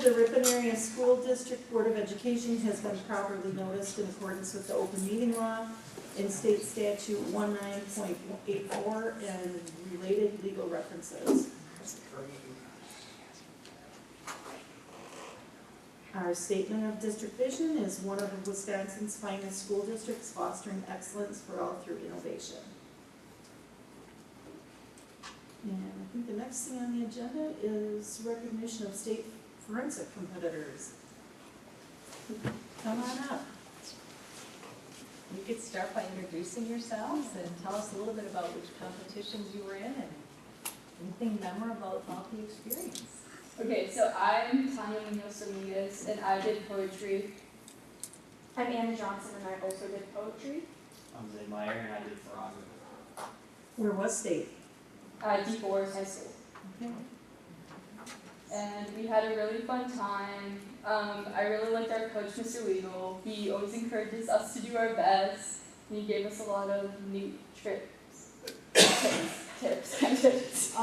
the Ripon Area School District Board of Education has been properly noticed in accordance with the open meeting law and state statute 19.84 and related legal references. Our statement of district vision is one of Wisconsin's finest school districts, fostering excellence for all through innovation. And I think the next thing on the agenda is recognition of state forensic competitors. Come on up. You could start by introducing yourselves and tell us a little bit about which competitions you were in and anything memorable about the experience. Okay, so I'm Tanya Munoz-Dominguez, and I did poetry. I'm Anna Johnson, and I also did poetry. I'm Zay Meyer, and I did photography. Where was state? Deep Forest High School. Okay. And we had a really fun time. I really liked our coach, Mr. Weagle. He always encourages us to do our best. And he gave us a lot of neat tips and tips.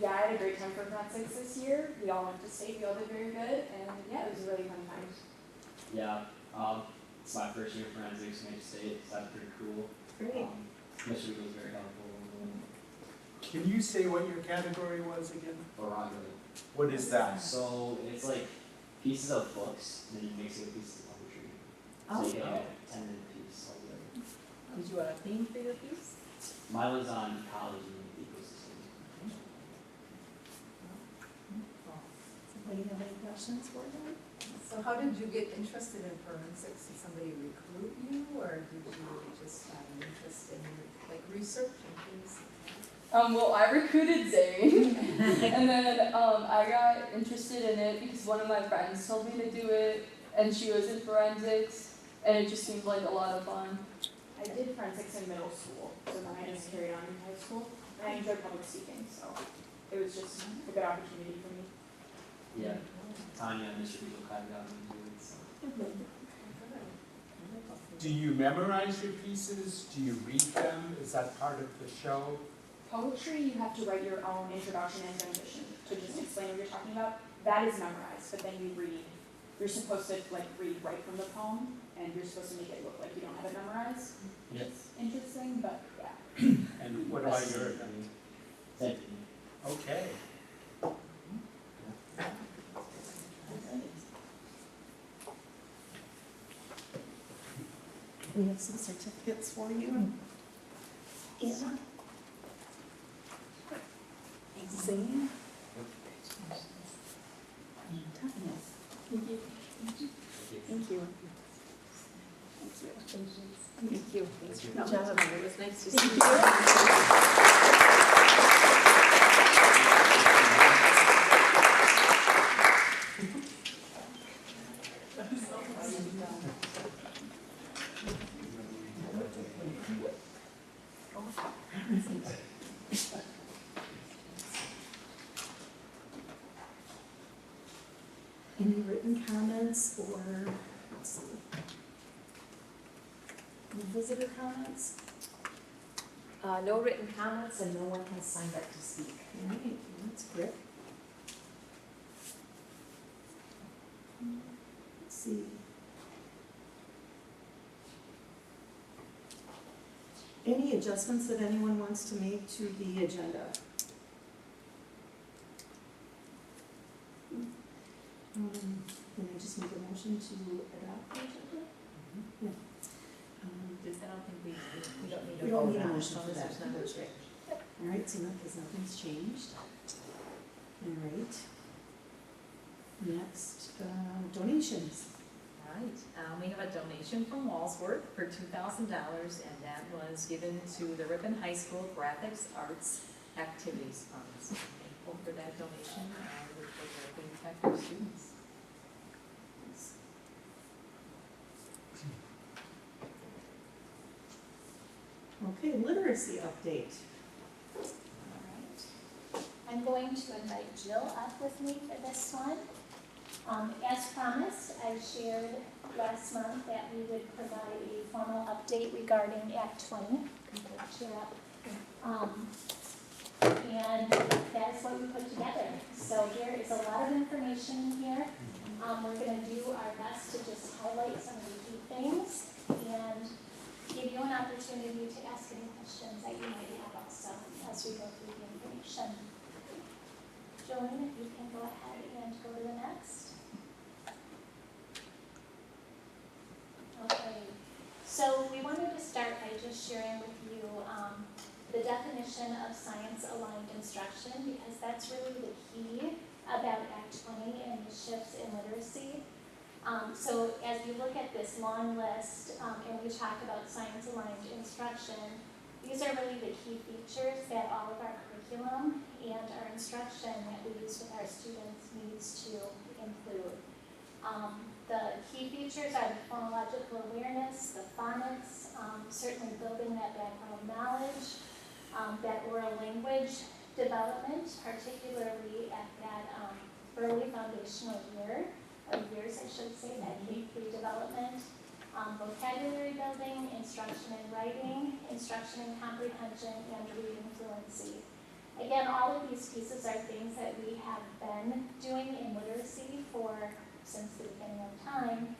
Yeah, I had a great time for forensics this year. We all went to state, we all did very good, and yeah, it was a really fun time. Yeah, it's my first year of forensics, Major State, so that's pretty cool. Great. Mr. was very helpful. Can you say what your category was again? Photography. What is that? So it's like pieces of books, and then you mix it with pieces of poetry. Oh. So you get like a 10-minute piece altogether. Did you have a theme for your piece? Mine was on college and ecosystem. Anybody have any questions for them? So how did you get interested in forensics? Did somebody recruit you, or did you just have an interest in like research and things? Well, I recruited Zane, and then I got interested in it because one of my friends told me to do it, and she was in forensics, and it just seemed like a lot of fun. I did forensics in middle school, so then I just carried on in high school. And I enjoyed public speaking, so it was just a good opportunity for me. Yeah, Tanya and Mr. Weagle kind of got me into it, so. Do you memorize your pieces? Do you read them? Is that part of the show? Poetry, you have to write your own introduction and transition to just explain what you're talking about. That is memorized, but then you read. You're supposed to like read right from the poem, and you're supposed to make it look like you don't have it memorized. Yes. It's interesting, but yeah. And what about your? Same. Okay. We have some certificates for you. Anna? Zane? Tanya? Thank you. Thank you. Thank you. Good job. It was nice to see you. Any written comments or, let's see, any visitor comments? No written comments and no one has signed up to speak. All right, that's great. Let's see. Any adjustments that anyone wants to make to the agenda? Can I just make a motion to adopt the agenda? Yeah. I don't think we don't need We a don't vote need a on it, motion so for this that. is not a change. All right, so because nothing's changed. All right. Next, donations. All right, we have a donation from Walsworth for $2,000, and that was given to the Ripon High School Graphics Arts Activities Funds. Thankful for that donation, which will greatly impact our students. Okay, literacy update. Alright, I'm going to invite Jill up with me for this one. As promised, I shared last month that we would provide a formal update regarding Act 20. Cheer up. And that is what we put together. So So there is a lot of information here. We're gonna do our best to just highlight some of the key things and give you an opportunity to ask any questions that you might have also as we go through the information. Joan, if you can go ahead and go to the next. Okay, so we wanted to start by just sharing with you the definition of science-aligned instruction, because that's really the key about Act 20 and the shifts in literacy. So as you look at this long list and we talk about science-aligned instruction, these are really the key features that all of our curriculum and our instruction that we use with our students needs to include. The key features are the phonological awareness, the phonics, certainly building that background knowledge, that oral language development, particularly at that early foundational year, or years I should say, that K-3 development, vocabulary building, instruction in writing, instruction in comprehension, and reading fluency. Again, all of these pieces are things that we have been doing in literacy since the beginning of time,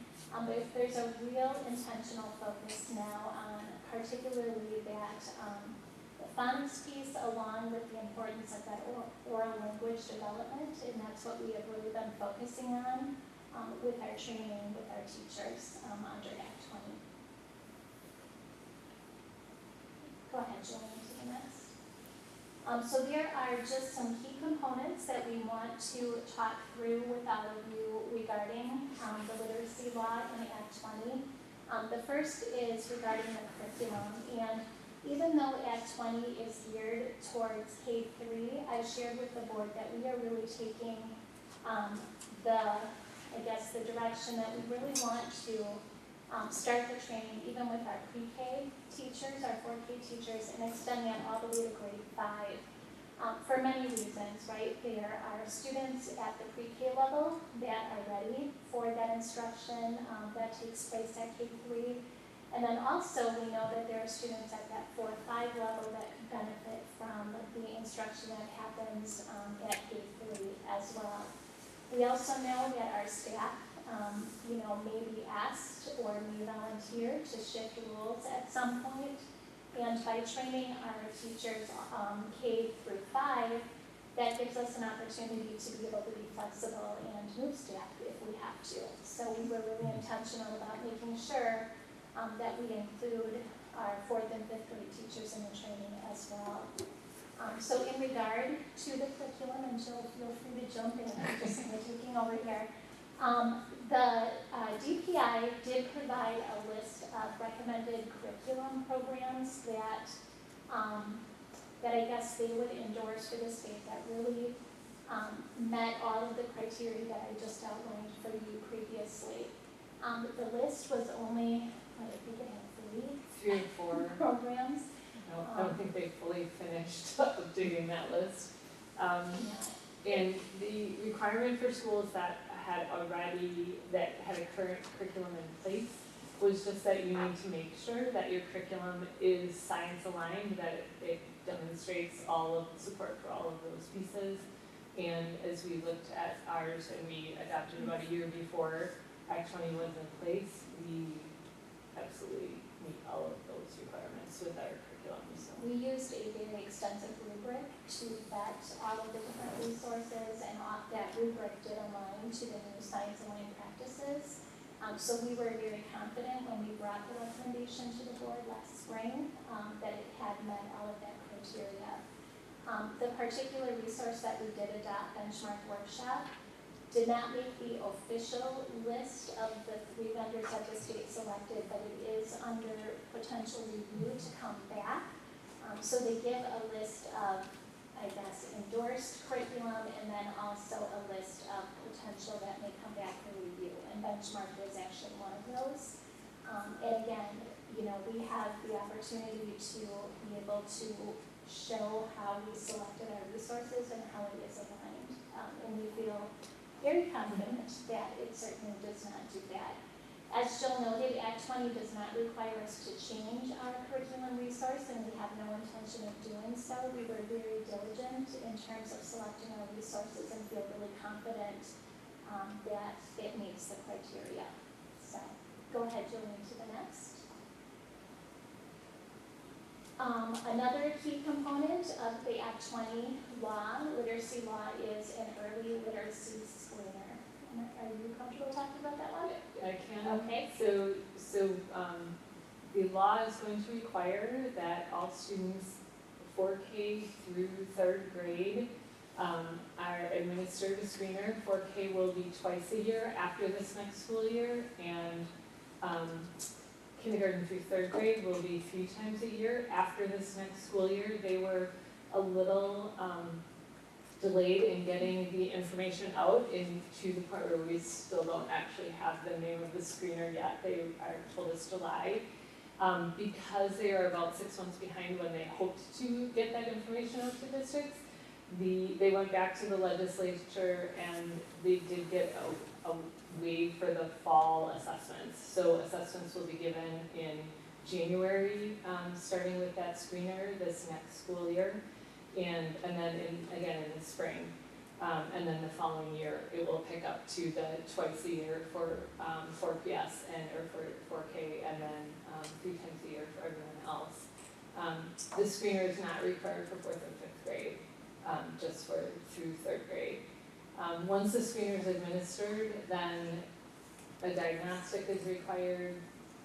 but if there's a real intentional focus now on particularly that the phonics piece, along with the importance of that oral language development, and that's what we have really been focusing on with our training with our teachers under Act 20. Go ahead, Julian, to the next. So there are just some key components that we want to talk through with all of you regarding the literacy law in Act 20. The first is regarding the curriculum, and even though Act 20 is geared towards K-3, I shared with the board that we are really taking the direction that we really want to start the training even with our pre-K teachers, our 4K teachers, and extend that all the way to grade 5. For many reasons, right? There are students at the pre-K level that are ready for that instruction that takes place at K-3. And then also we know that there are students at that 4-5 level that can benefit from the instruction that happens at K-3 as well. We also know that our staff may be asked or may volunteer to shift rules at some point. And by training our teachers K through 5, that gives us an opportunity to be able to be flexible and move staff if we have to. So we were really intentional about making sure that we include our 4th and 5th grade teachers in the training as well. So in regard to the curriculum, and Jill, feel free to jump in, I'm just kind of taking over here. The DPI did provide a list of recommended curriculum programs that I guess they would endorse for the state that really met all of the criteria that I just outlined for you previously. The list was only, I think it had 3 or 4 programs. I don't think they fully finished updating that list. And the requirement for schools that had a current curriculum in place was just that you need to make sure that your curriculum is science aligned, that it demonstrates all of the support for all of those pieces. And as we looked at ours and we adopted about a year before Act 20 was in place, we absolutely meet all of those requirements with our curriculum. So we used a very extensive rubric to vet all of the different resources, and that rubric did align to the new science-aligned practices. So we were very confident when we brought the recommendation to the board last spring that it had met all of that criteria. The particular resource that we did adopt, Benchmark Workshop, did not make the official list of the 3 vendors that the state selected, but it is under potential review to come back. So they give a list of, I guess, endorsed curriculum, and then also a list of potential that may come back for review. And Benchmark was actually one of those. And again, we have the opportunity to be able to show how we selected our resources and how it is aligned. And we feel very confident that it certainly does not do that. As Jill noted, Act 20 does not require us to change our curriculum resource, and we have no intention of doing so. We were very diligent in terms of selecting our resources and feel really confident that it meets the criteria. So, go ahead, Jillian, to the next. Another key component of the Act 20 law, literacy law, is an early literacy screener. Are you comfortable talking about that one? I can. Okay. So, the law is going to require that all students 4K through 3rd grade are administered a screener. 4K will be twice a year after this next school year, and kindergarten through 3rd grade will be 3 times a year after this next school year. They were a little delayed in getting the information out into the part where we still don't actually have the name of the screener yet. They are told us July. Because they are about 6 months behind when they hoped to get that information out to districts, they went back to the legislature and they did get a waive for the fall assessments. So assessments will be given in January, starting with that screener this next school year. And then again in the spring, and then the following year it will pick up to the twice a year for 4PS or for 4K, and then 3 times a year for everyone else. The screener is not required for 4th and 5th grade, just for through 3rd grade. Once the screener is administered, then a diagnostic is required.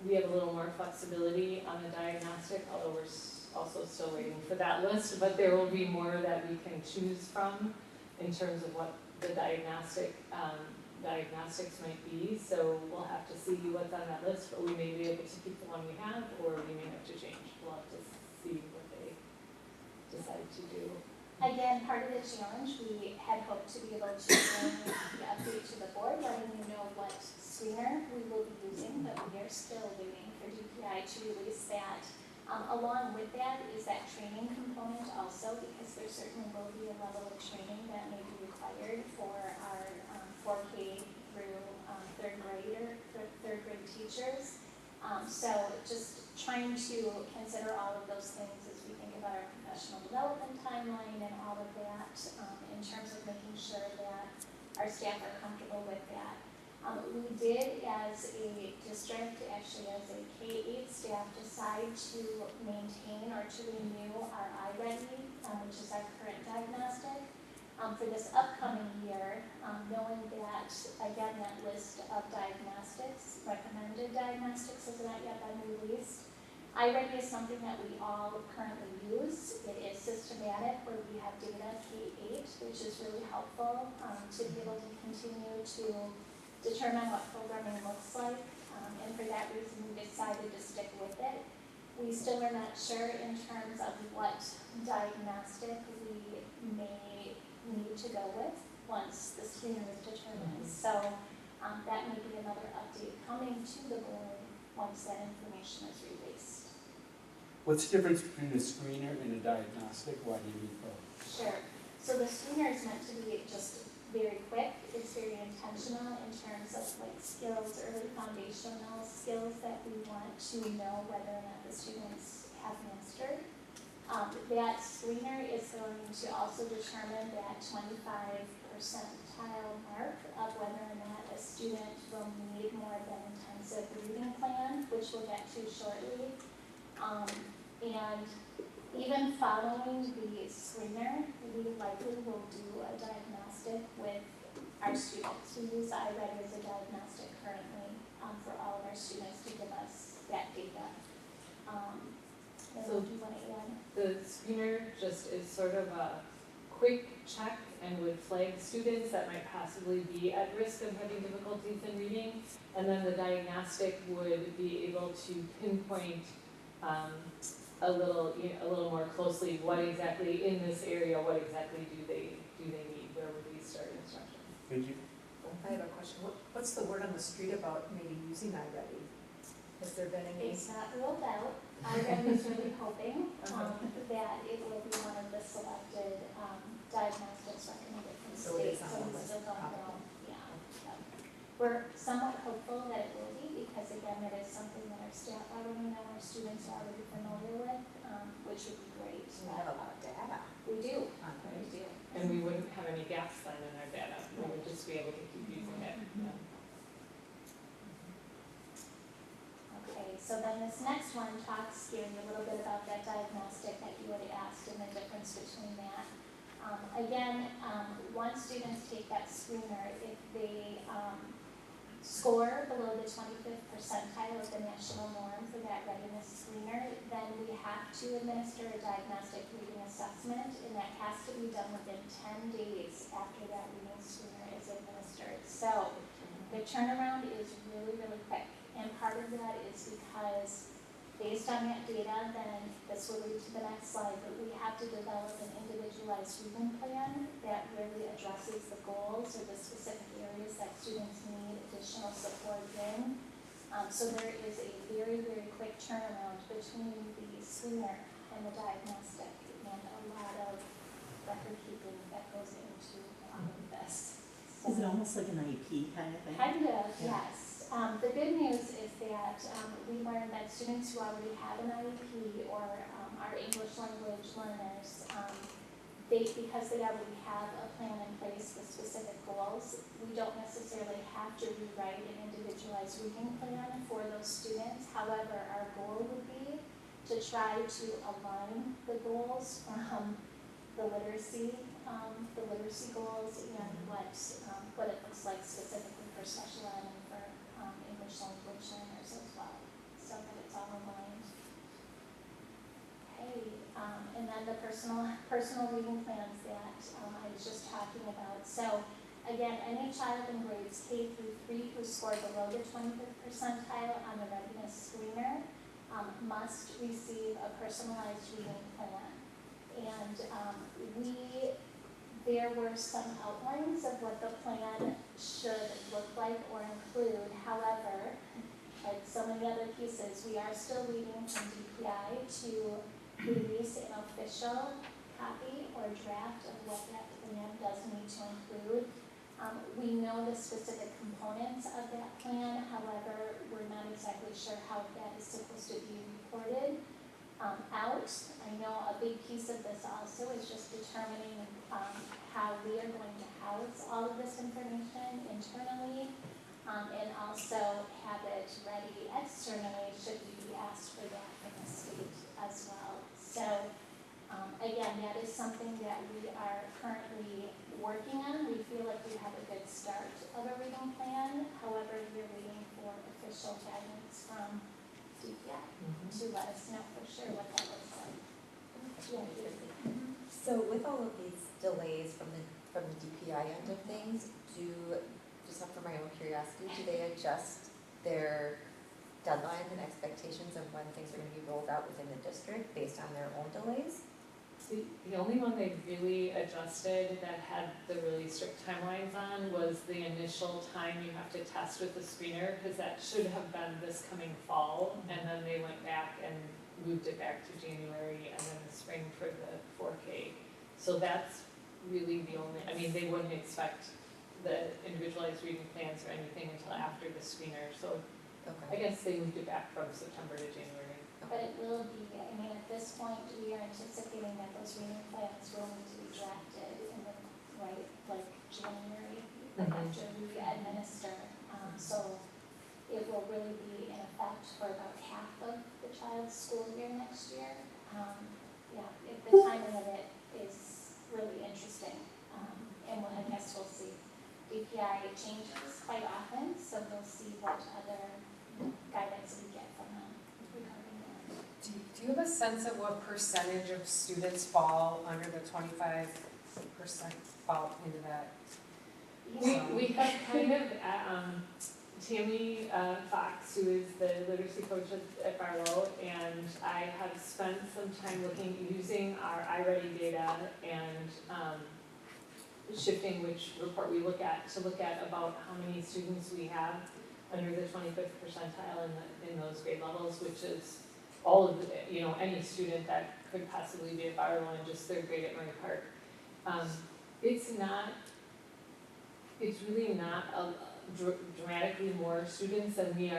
We have a little more flexibility on the diagnostic, although we're also still waiting for that list, but there will be more that we can choose from in terms of what the diagnostics might be. So we'll have to see what's on that list, but we may be able to keep the one we have, or we may have to change. We'll have to see what they decide to do. Again, part of the challenge, we had hoped to be able to bring the update to the board, letting you know what screener we will be using, but we are still waiting for DPI to release that. Along with that is that training component also, because there certainly will be a level of training that may be required for our 4K through 3rd grade teachers. So just trying to consider all of those things as we think about our professional development timeline and all of that, in terms of making sure that our staff are comfortable with that. We did, as a district, actually as a K-8 staff, decide to maintain or to renew our iReady, which is our current diagnostic, for this upcoming year, knowing that, again, that list of diagnostics, recommended diagnostics, has not yet been released. iReady is something that we all currently use. It is systematic, where we have data K-8, which is really helpful to be able to continue to determine what programming looks like, and for that reason we decided to stick with it. We still are not sure in terms of what diagnostic we may need to go with once the screener is determined. So that may be another update coming to the board once that information is released. What's the difference between a screener and a diagnostic? Why do you need both? Sure. So the screener is meant to be just very quick. It's very intentional in terms of like skills, early foundational skills that we want to know whether or not the students have mastered. That screener is going to also determine that 25 percentile mark of whether or not a student will need more of an intensive reading plan, which we'll get to shortly. And even following the screener, we likely will do a diagnostic with our students. We use iReady as a diagnostic currently for all of our students to give us that data. So do you want to add? the screener just is sort of a quick check and would flag students that might possibly be at risk of having difficulties in reading. And then the diagnostic would be able to pinpoint a little more closely what exactly in this area, what exactly do they need, where would we start instruction? Thank you. I have a question. What's the word on the street about maybe using iReady? Has there been any? It's not ruled out. iReady is really hoping that it will be one of the selected diagnostics recommended from the So it state, is on so the we list, still don't know. probably. Yeah. We're somewhat hopeful that it will be because again, it is something that our staff already know, our students are already familiar with, which would be great. We have a lot of data We do, on we it. do. And we wouldn't have any gaps then in our data, we would just be able to keep using it. Okay, so then this next one talks, Gary, a little bit about that diagnostic that you had asked and the difference between that. Once students take that screener, if they score below the 25th percentile of the national norm for that readiness screener, then we have to administer a diagnostic reading assessment, and that has to be done within 10 days after that reading screener is administered. So the turnaround is really, really quick. And part of that is because based on that data, then this will lead to the next slide, but we have to develop an individualized reading plan that really addresses the goals or the specific areas that students need additional support in. So there is a very, very quick turnaround between the screener and the diagnostic, and a lot of record keeping that goes into all of this. So, Is it almost like an IEP kind of thing? kind of, Yeah. yes. The good news is that we learned that students who already have an IEP or are English language learners, because they already have a plan in place with specific goals, we don't necessarily have to rewrite an individualized reading plan for those students. However, our goal would be to try to align the goals from the literacy goals and what it looks like specifically for special ed and for English language learners as well, so that it's all aligned. Okay, and then the personal reading plans that I was just talking about. So again, any child in grades K through 3 who scored below the 25th percentile on the readiness screener must receive a personalized reading plan. And there were some outlines of what the plan should look like or include. However, like so many other pieces, we are still waiting from DPI to release an official copy or draft of what that plan does need to include. We know the specific components of that plan, however, we're not exactly sure how that is supposed to be reported out. I know a big piece of this also is just determining how we are going to house all of this information internally, and also have it ready externally should we be asked for that from the state as well. So again, that is something that we are currently working on. We feel like we have a good start of a reading plan. However, we're waiting for official guidance from DPI to let us know for sure what that looks like. Yeah. So with all of these delays from the DPI end of things, just for my own curiosity, do they adjust their deadlines and expectations of when things are going to be rolled out within the district based on their own delays? The only one they really adjusted that had the really strict timelines on was the initial time you have to test with the screener, because that should have been this coming fall, and then they went back and moved it back to January, and then the spring for the 4K. So that's really the only, they wouldn't expect the individualized reading plans or anything until after the screener, so I Okay. guess they moved it back from September to January. But it will be, at this point, we are anticipating that those reading plans will need to be drafted in the, January, after we administer. So it will really be in effect for about half of the child's school year next year. The timing of it is really interesting. And I guess we'll see. DPI changes quite often, so we'll see what other guidance we get from them regarding that. Do you have a sense of what percentage of students fall under the 25% fall into that? We have kind of, Tammy Fox, who is the literacy coach at Barlow, and I have spent some time using our iReady data and shifting which report we look at to look at about how many students we have under the 25th percentile in those grade levels, which is all of any student that could possibly be at Barlow and just third grade at Murray Park. It's really not dramatically more students than we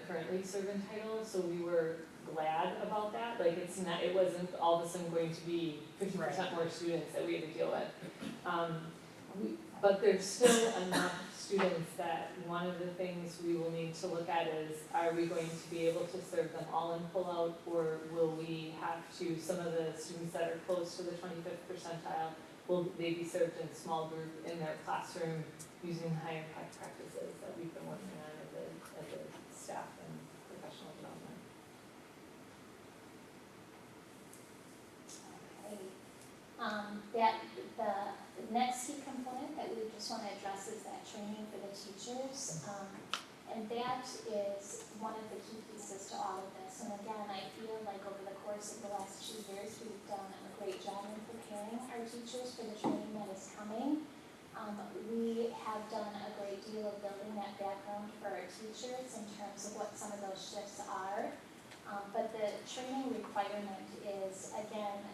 currently serve in title, so we were glad about that. Like, it wasn't all of a sudden going to be 50% more students that we had to deal with. But there's still enough students that one of the things we will need to look at is, are we going to be able to serve them all in pull-out, or will we have to, some of the students that are close to the 25th percentile, will they be served in small group in their classroom using high impact practices that we've been working on as a staff and professional development. Okay. The next key component that we just want to address is that training for the teachers. And that is one of the key pieces to all of this. And again, I feel like over the course of the last 2 years, we've done a great job in preparing our teachers for the training that is coming. We have done a great deal of building that background for our teachers in terms of what some of those shifts are. But the training requirement is, again,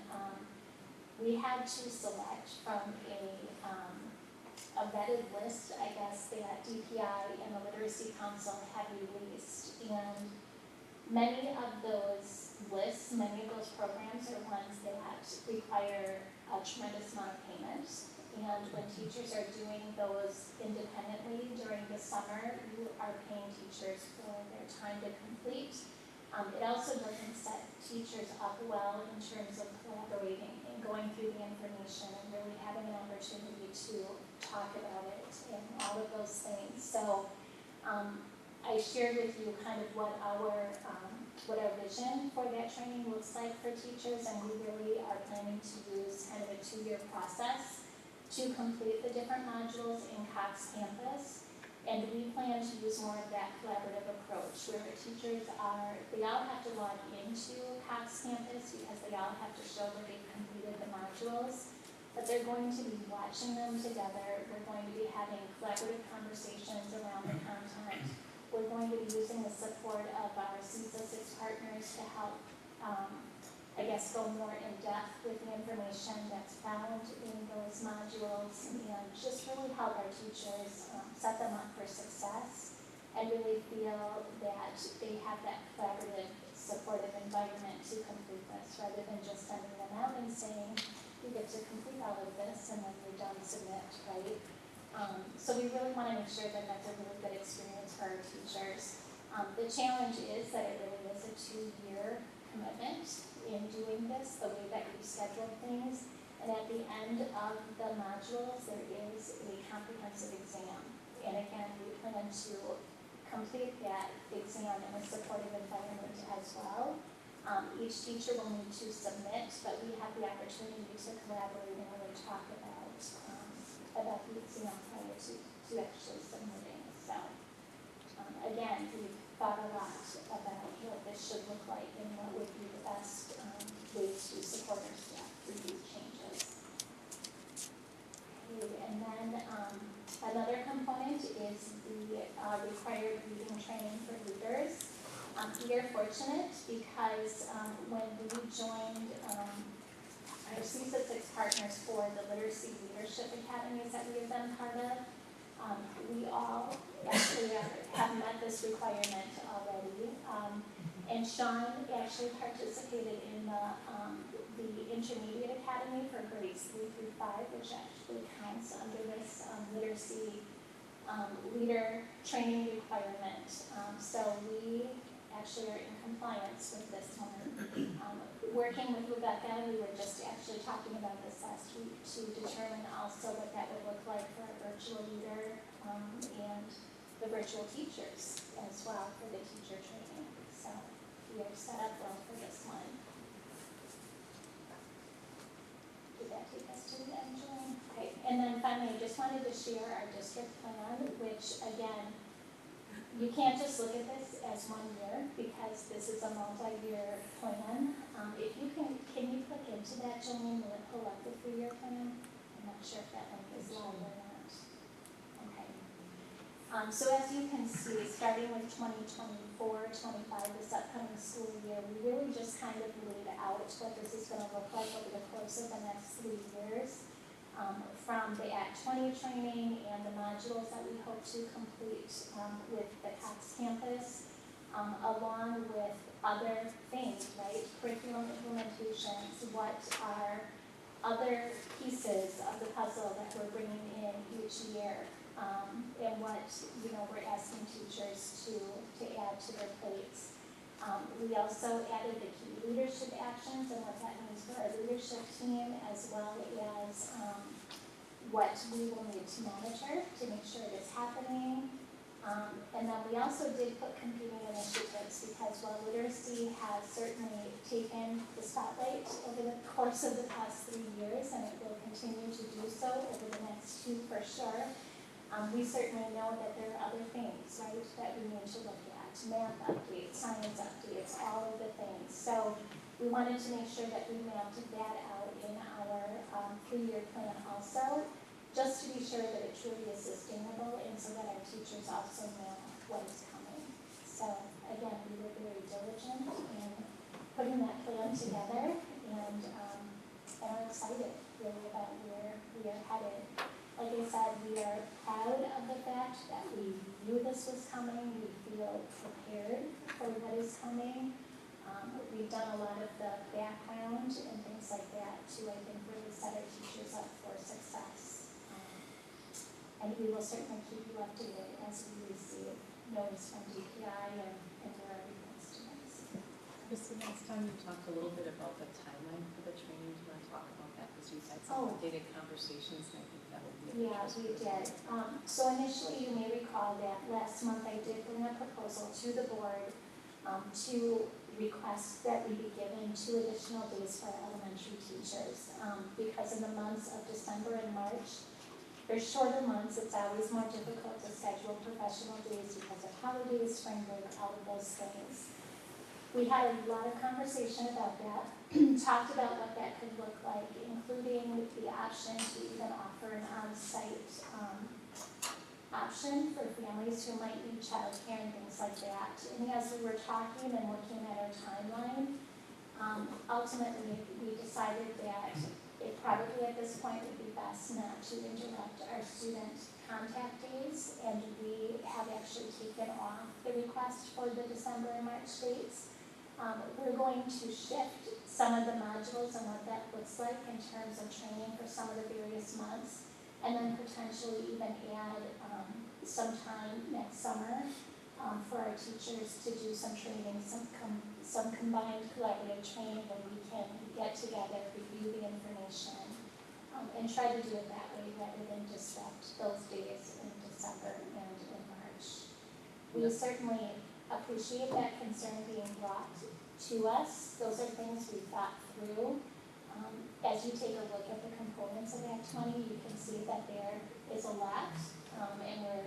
we had to select from a vetted list, I guess, that DPI and the Literacy Council had released. And many of those lists, many of those programs are ones that require a tremendous amount of payment. And when teachers are doing those independently during the summer, you are paying teachers for their time to complete. It also doesn't set teachers up well in terms of collaborating and going through the information and really having an opportunity to talk about it and all of those things. So I shared with you kind of what our vision for that training looks like for teachers, and we really are planning to use kind of a 2-year process to complete the different modules in Cox Campus. And we plan to use more of that collaborative approach where the teachers they all have to log into Cox Campus because they all have to show that they've completed the modules. But they're going to be watching them together. We're going to be having collaborative conversations around the content. We're going to be using the support of our CISA 6 partners to help, go more in depth with the information that's found in those modules and just really help our teachers set them up for success and really feel that they have that collaborative, supportive environment to complete this rather than just sending them out and saying, you get to complete all of this and then you're done, submit, right? So we really want to make sure that that's a really good experience for our teachers. The challenge is that it really is a 2-year commitment in doing this, the way that we schedule things. And at the end of the modules, there is a comprehensive exam. And again, we plan to complete that exam in a supportive environment as well. Each teacher will need to submit, but we have the opportunity to collaborate and really talk about the exam prior to actually submitting. So again, we've thought a lot about what this should look like and what would be the best way to support our staff through these changes. Okay, and then another component is the required reading training for leaders. We are fortunate because when we joined our CISA 6 partners for the Literacy Leadership Academies that we have been part of, we all actually have met this requirement already. And Sean actually participated in the Intermediate Academy for grades 3 through 5, which actually counts under this literacy leader training requirement. So we actually are in compliance with this one. Working with Rebecca, we were just actually talking about this last week to determine also what that would look like for a virtual leader and the virtual teachers as well for the teacher training. So we are set up well for this one. Did that take us to the end, Julie? Okay, and then finally, I just wanted to share our district plan, which again, you can't just look at this as 1 year because this is a multi-year plan. If you can you click into that, Jolene? Will it pull up the 3-year plan? I'm not sure if that link is live or not. Okay. So as you can see, starting with 2024-25, this upcoming school year, we really just kind of laid out what this is going to look like over the course of the next 3 years. from the Act 20 training and the modules that we hope to complete with the Cox campus, along with other things, right? Curriculum implementations, what are other pieces of the puzzle that we're bringing in each year, and what, we're asking teachers to add to their plates. We also added the key leadership actions and what that means for our leadership team, as well as what we will need to monitor to make sure it is happening. And then we also did put competing initiatives, because while literacy has certainly taken the spotlight over the course of the past 3 years, and it will continue to do so over the next 2 for sure, we certainly know that there are other things, right, that we need to look at. Math updates, science updates, all of the things. So we wanted to make sure that we mapped that out in our 3-year plan also, just to be sure that it truly is sustainable, and so that our teachers also know what is coming. So again, we were very diligent in putting that plan together, and are excited really about where we are headed. Like I said, we are proud of the fact that we knew this was coming. We feel prepared for what is coming. We've done a lot of the background and things like that to, I think, really set our teachers up for success. And we will certainly keep you up to date as we receive notice from DPI and where everything stands. Kristen, last time you talked a little bit about the timeline for the training. Do you want to talk about that? Because you had some updated conversations, and I think that would be of Yeah, interest we for did. So initially, you may recall that last month I did bring a proposal to the board to request that we be given 2 additional days for elementary teachers. Because in the months of December and March, they're shorter months. It's always more difficult to schedule professional days because of holidays, spring break, all of those things. We had a lot of conversation about that, talked about what that could look like, including the option to even offer an on-site option for families who might need childcare and things like that. And as we were talking and looking at our timeline, ultimately we decided that it probably at this point would be best not to interrupt our student contact days, and we have actually taken off the request for the December and March dates. We're going to shift some of the modules and what that looks like in terms of training for some of the various months, and then potentially even add sometime next summer for our teachers to do some training, some combined collaborative training where we can get together, review the information, and try to do it that way rather than disrupt those days in December and in March. We certainly appreciate that concern being brought to us. Those are things we thought through. As you take a look at the components of Act 20, you can see that there is a lot, and we're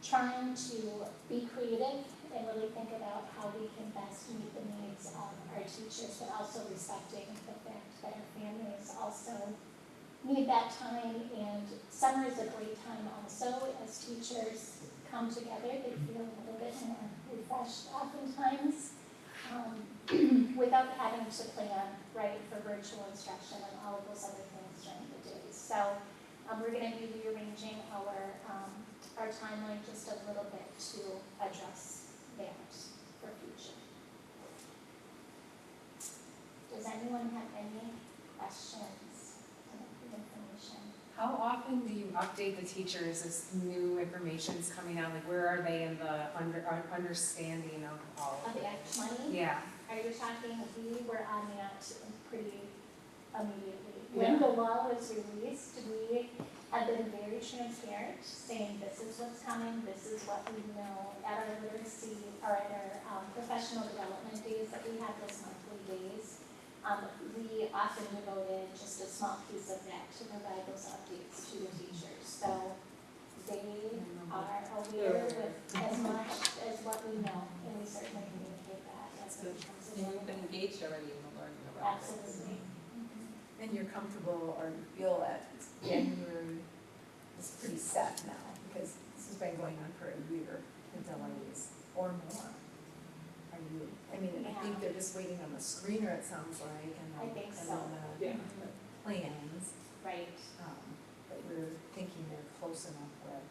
trying to be creative and really think about how we can best meet the needs of our teachers, but also respecting the fact that our families also need that time. And summer is a great time also. As teachers come together, they feel a little bit more refreshed oftentimes, without having to plan, right, for virtual instruction and all of those other things during the day. So we're going to be rearranging our timeline just a little bit to address that for future. Does anyone have any questions on the information? How often do you update the teachers as new information's coming out? Like, where are they in the understanding of all Of of the it? Act 20? Yeah. Are you talking, we were on that pretty immediately. When the law was released, we have been very transparent, saying this is what's coming, this is what we know. At our literacy, or at our professional development days that we have, those monthly days, we often devoted just a small piece of that to provide those updates to the teachers. So they are aware with as much as what we know, and we certainly communicate that as it becomes And you've been available. engaged already in the learning around it. Absolutely. And you're comfortable, or you feel that January is pretty set now, because this has been going on for a year, the delays, or more. Are you, I mean, I think they're just waiting on the screener, it sounds like, and I then, think and so. then the plans. Right. we're thinking they're close enough with.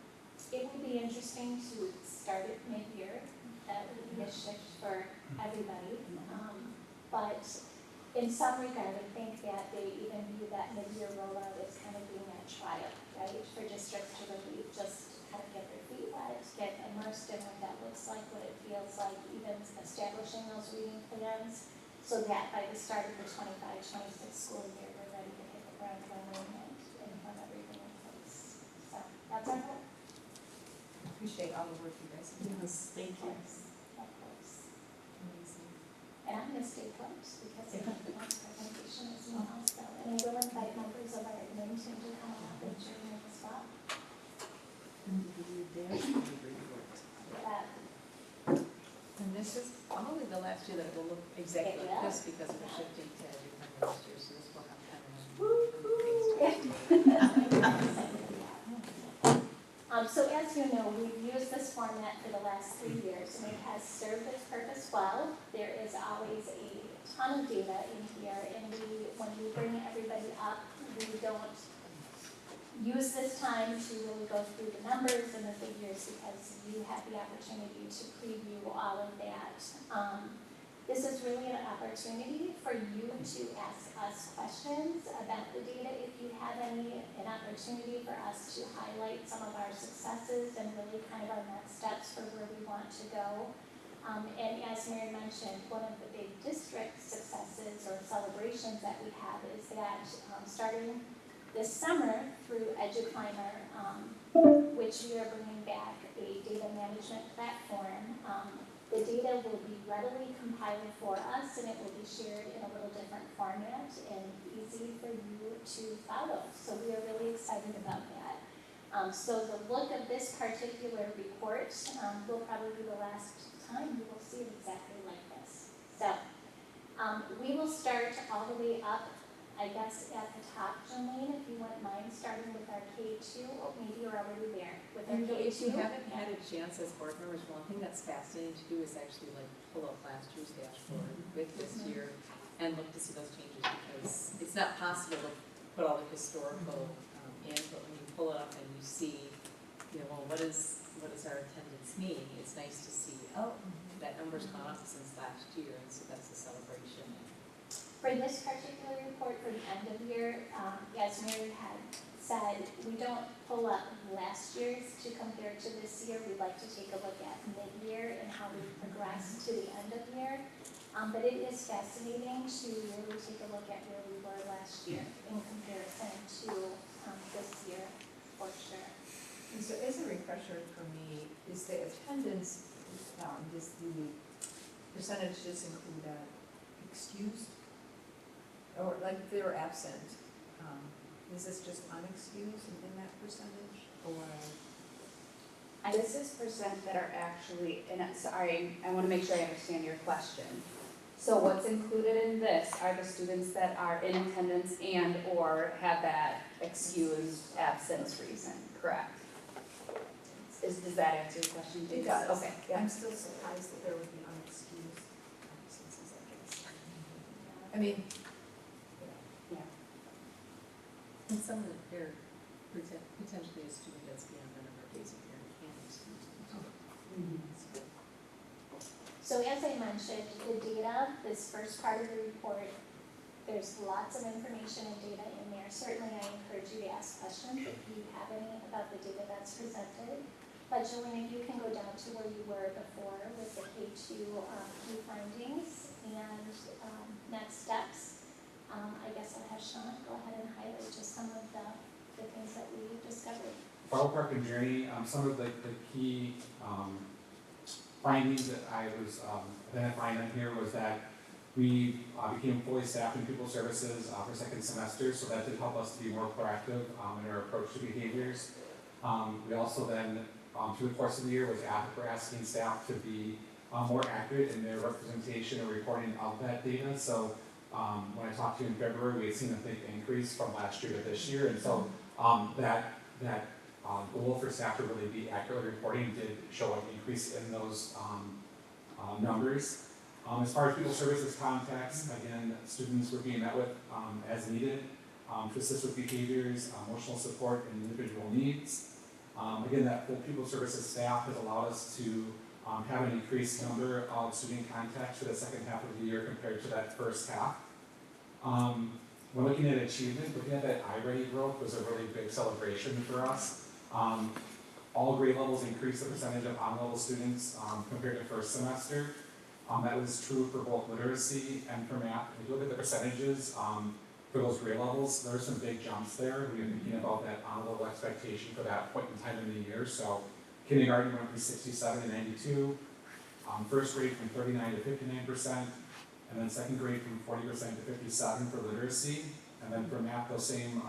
It will be interesting to start it mid-year. That would be a shift for everybody. But in some regard, I think that they even view that mid-year rollout as kind of being a trial, right? For districts to really just kind of get their feet wet, get immersed in what that looks like, what it feels like, even establishing those reading plans, so that by the start of the 25-26 school year, we're ready to hit the ground running and have everything in place. So that's our hope. Appreciate all the work you guys do. Yes, thank you. Of course. Amazing. And I'm gonna stay put because of the presentation as well, so, and I will invite members of our admin team to come up and join me as well. And this is probably the last year that it will look exactly like this because we're shifting to everything last year, so this will have kind of things to So as you know, we've used this format for the last 3 years, and it has served its purpose well. There is always a ton of data in here, and when we bring everybody up, we don't use this time to really go through the numbers and the figures because you have the opportunity to preview all of that. This is really an opportunity for you to ask us questions about the data if you have any, an opportunity for us to highlight some of our successes and really kind of our next steps for where we want to go. And as Mary mentioned, one of the big district successes or celebrations that we have is that starting this summer through EduClimber, which we are bringing back a data management platform. The data will be readily compiled for us, and it will be shared in a little different format and easy for you to follow. So we are really excited about that. So the look of this particular report will probably be the last time you will see it exactly like this. So we will start all the way up, I guess, at the top, Jolene, if you wouldn't mind, starting with our K2. Oh, maybe you're already there with our And K2. if you haven't had a chance as board members, one thing that's fascinating to do is actually like pull up last year's dashboard with this year and look to see those changes because it's not possible to put all the historical in, but when you pull it up and you see, you know, well, what does our attendance mean? It's nice to see, oh, that number's gone up since last year, and so that's a celebration. For this particular report for the end of year, as Mary had said, we don't pull up last year's to compare to this year. We'd like to take a look at mid-year and how we progress to the end of year. But it is fascinating to really take a look at where we were last year in comparison to this year, for sure. And so as a refresher for me, is the attendance, does the percentage just include excused? Or like if they were absent, is this just unexcused in that percentage, or? This is percent that are actually, and sorry, I want to make sure I understand your question. So what's included in this are the students that are in attendance and or have that excused absence reason, correct? Does that answer your question? It does. Okay, yeah. I'm still surprised that there would be unexcused absences, I guess. I mean, And some of there potentially a student that's beyond the number of days of parent can excuse them. So as I mentioned, the data, this first part of the report, there's lots of information and data in there. Certainly I encourage you to ask questions if you have any about the data that's presented. But Jolene, if you can go down to where you were before with the K2 key findings and next steps. I guess I'll have Sean go ahead and highlight just some of the things that we discovered. Follow Park and Journey, some of the key findings that I was identifying on here was that we became fully staffed in pupil services for second semester, so that did help us to be more proactive in our approach to behaviors. We also then, through the course of the year, was asking staff to be more accurate in their representation or reporting of that data. So when I talked to you in February, we had seen a big increase from last year to this year, and so that goal for staff to really be accurately reporting did show an increase in those numbers. As far as pupil services contacts, again, students were being met with as needed. to assist with behaviors, emotional support, and individual needs. Again, that full pupil services staff has allowed us to have an increased number of student contacts for the second half of the year compared to that first half. When looking at achievement, looking at that iReady growth was a really big celebration for us. All grade levels increased the percentage of on-level students compared to first semester. That was true for both literacy and for math. If you look at the percentages for those grade levels, there were some big jumps there. We were thinking about that on-level expectation for that point in time in the year. So kindergarten went from 67 to 92, first grade from 39 to 59%, and then second grade from 40% to 57 for literacy. And then for math, those same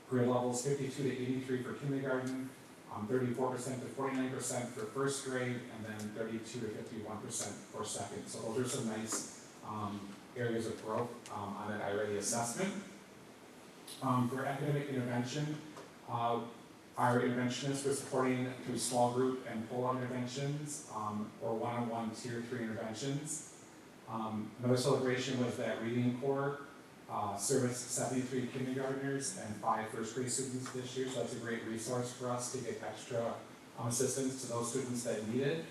grade levels, 52 to 83 for kindergarten, 34% to 49% for first grade, and then 32 to 51% for second. So those are some nice areas of growth on that iReady assessment. For academic intervention, our interventionists were supporting through small group and pull-out interventions or one-on-one tier 3 interventions. Another celebration was that reading corps serviced 73 kindergartners and 5 first grade students this year, so that's a great resource for us to get extra assistance to those students that need it.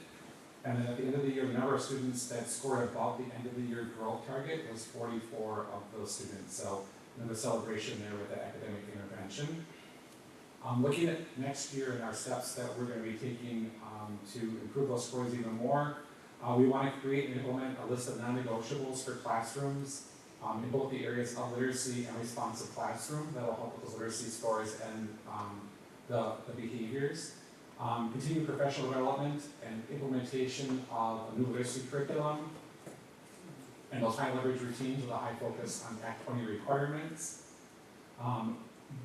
And then at the end of the year, the number of students that scored above the end of the year growth target was 44 of those students. So another celebration there with the academic intervention. Looking at next year and our steps that we're going to be taking to improve those scores even more, we want to create and implement a list of non-negotiables for classrooms in both the areas of literacy and responsive classroom. That will help with those literacy scores and the behaviors. Continue professional development and implementation of a new literacy curriculum and those high leverage routines with a high focus on Act 20 requirements.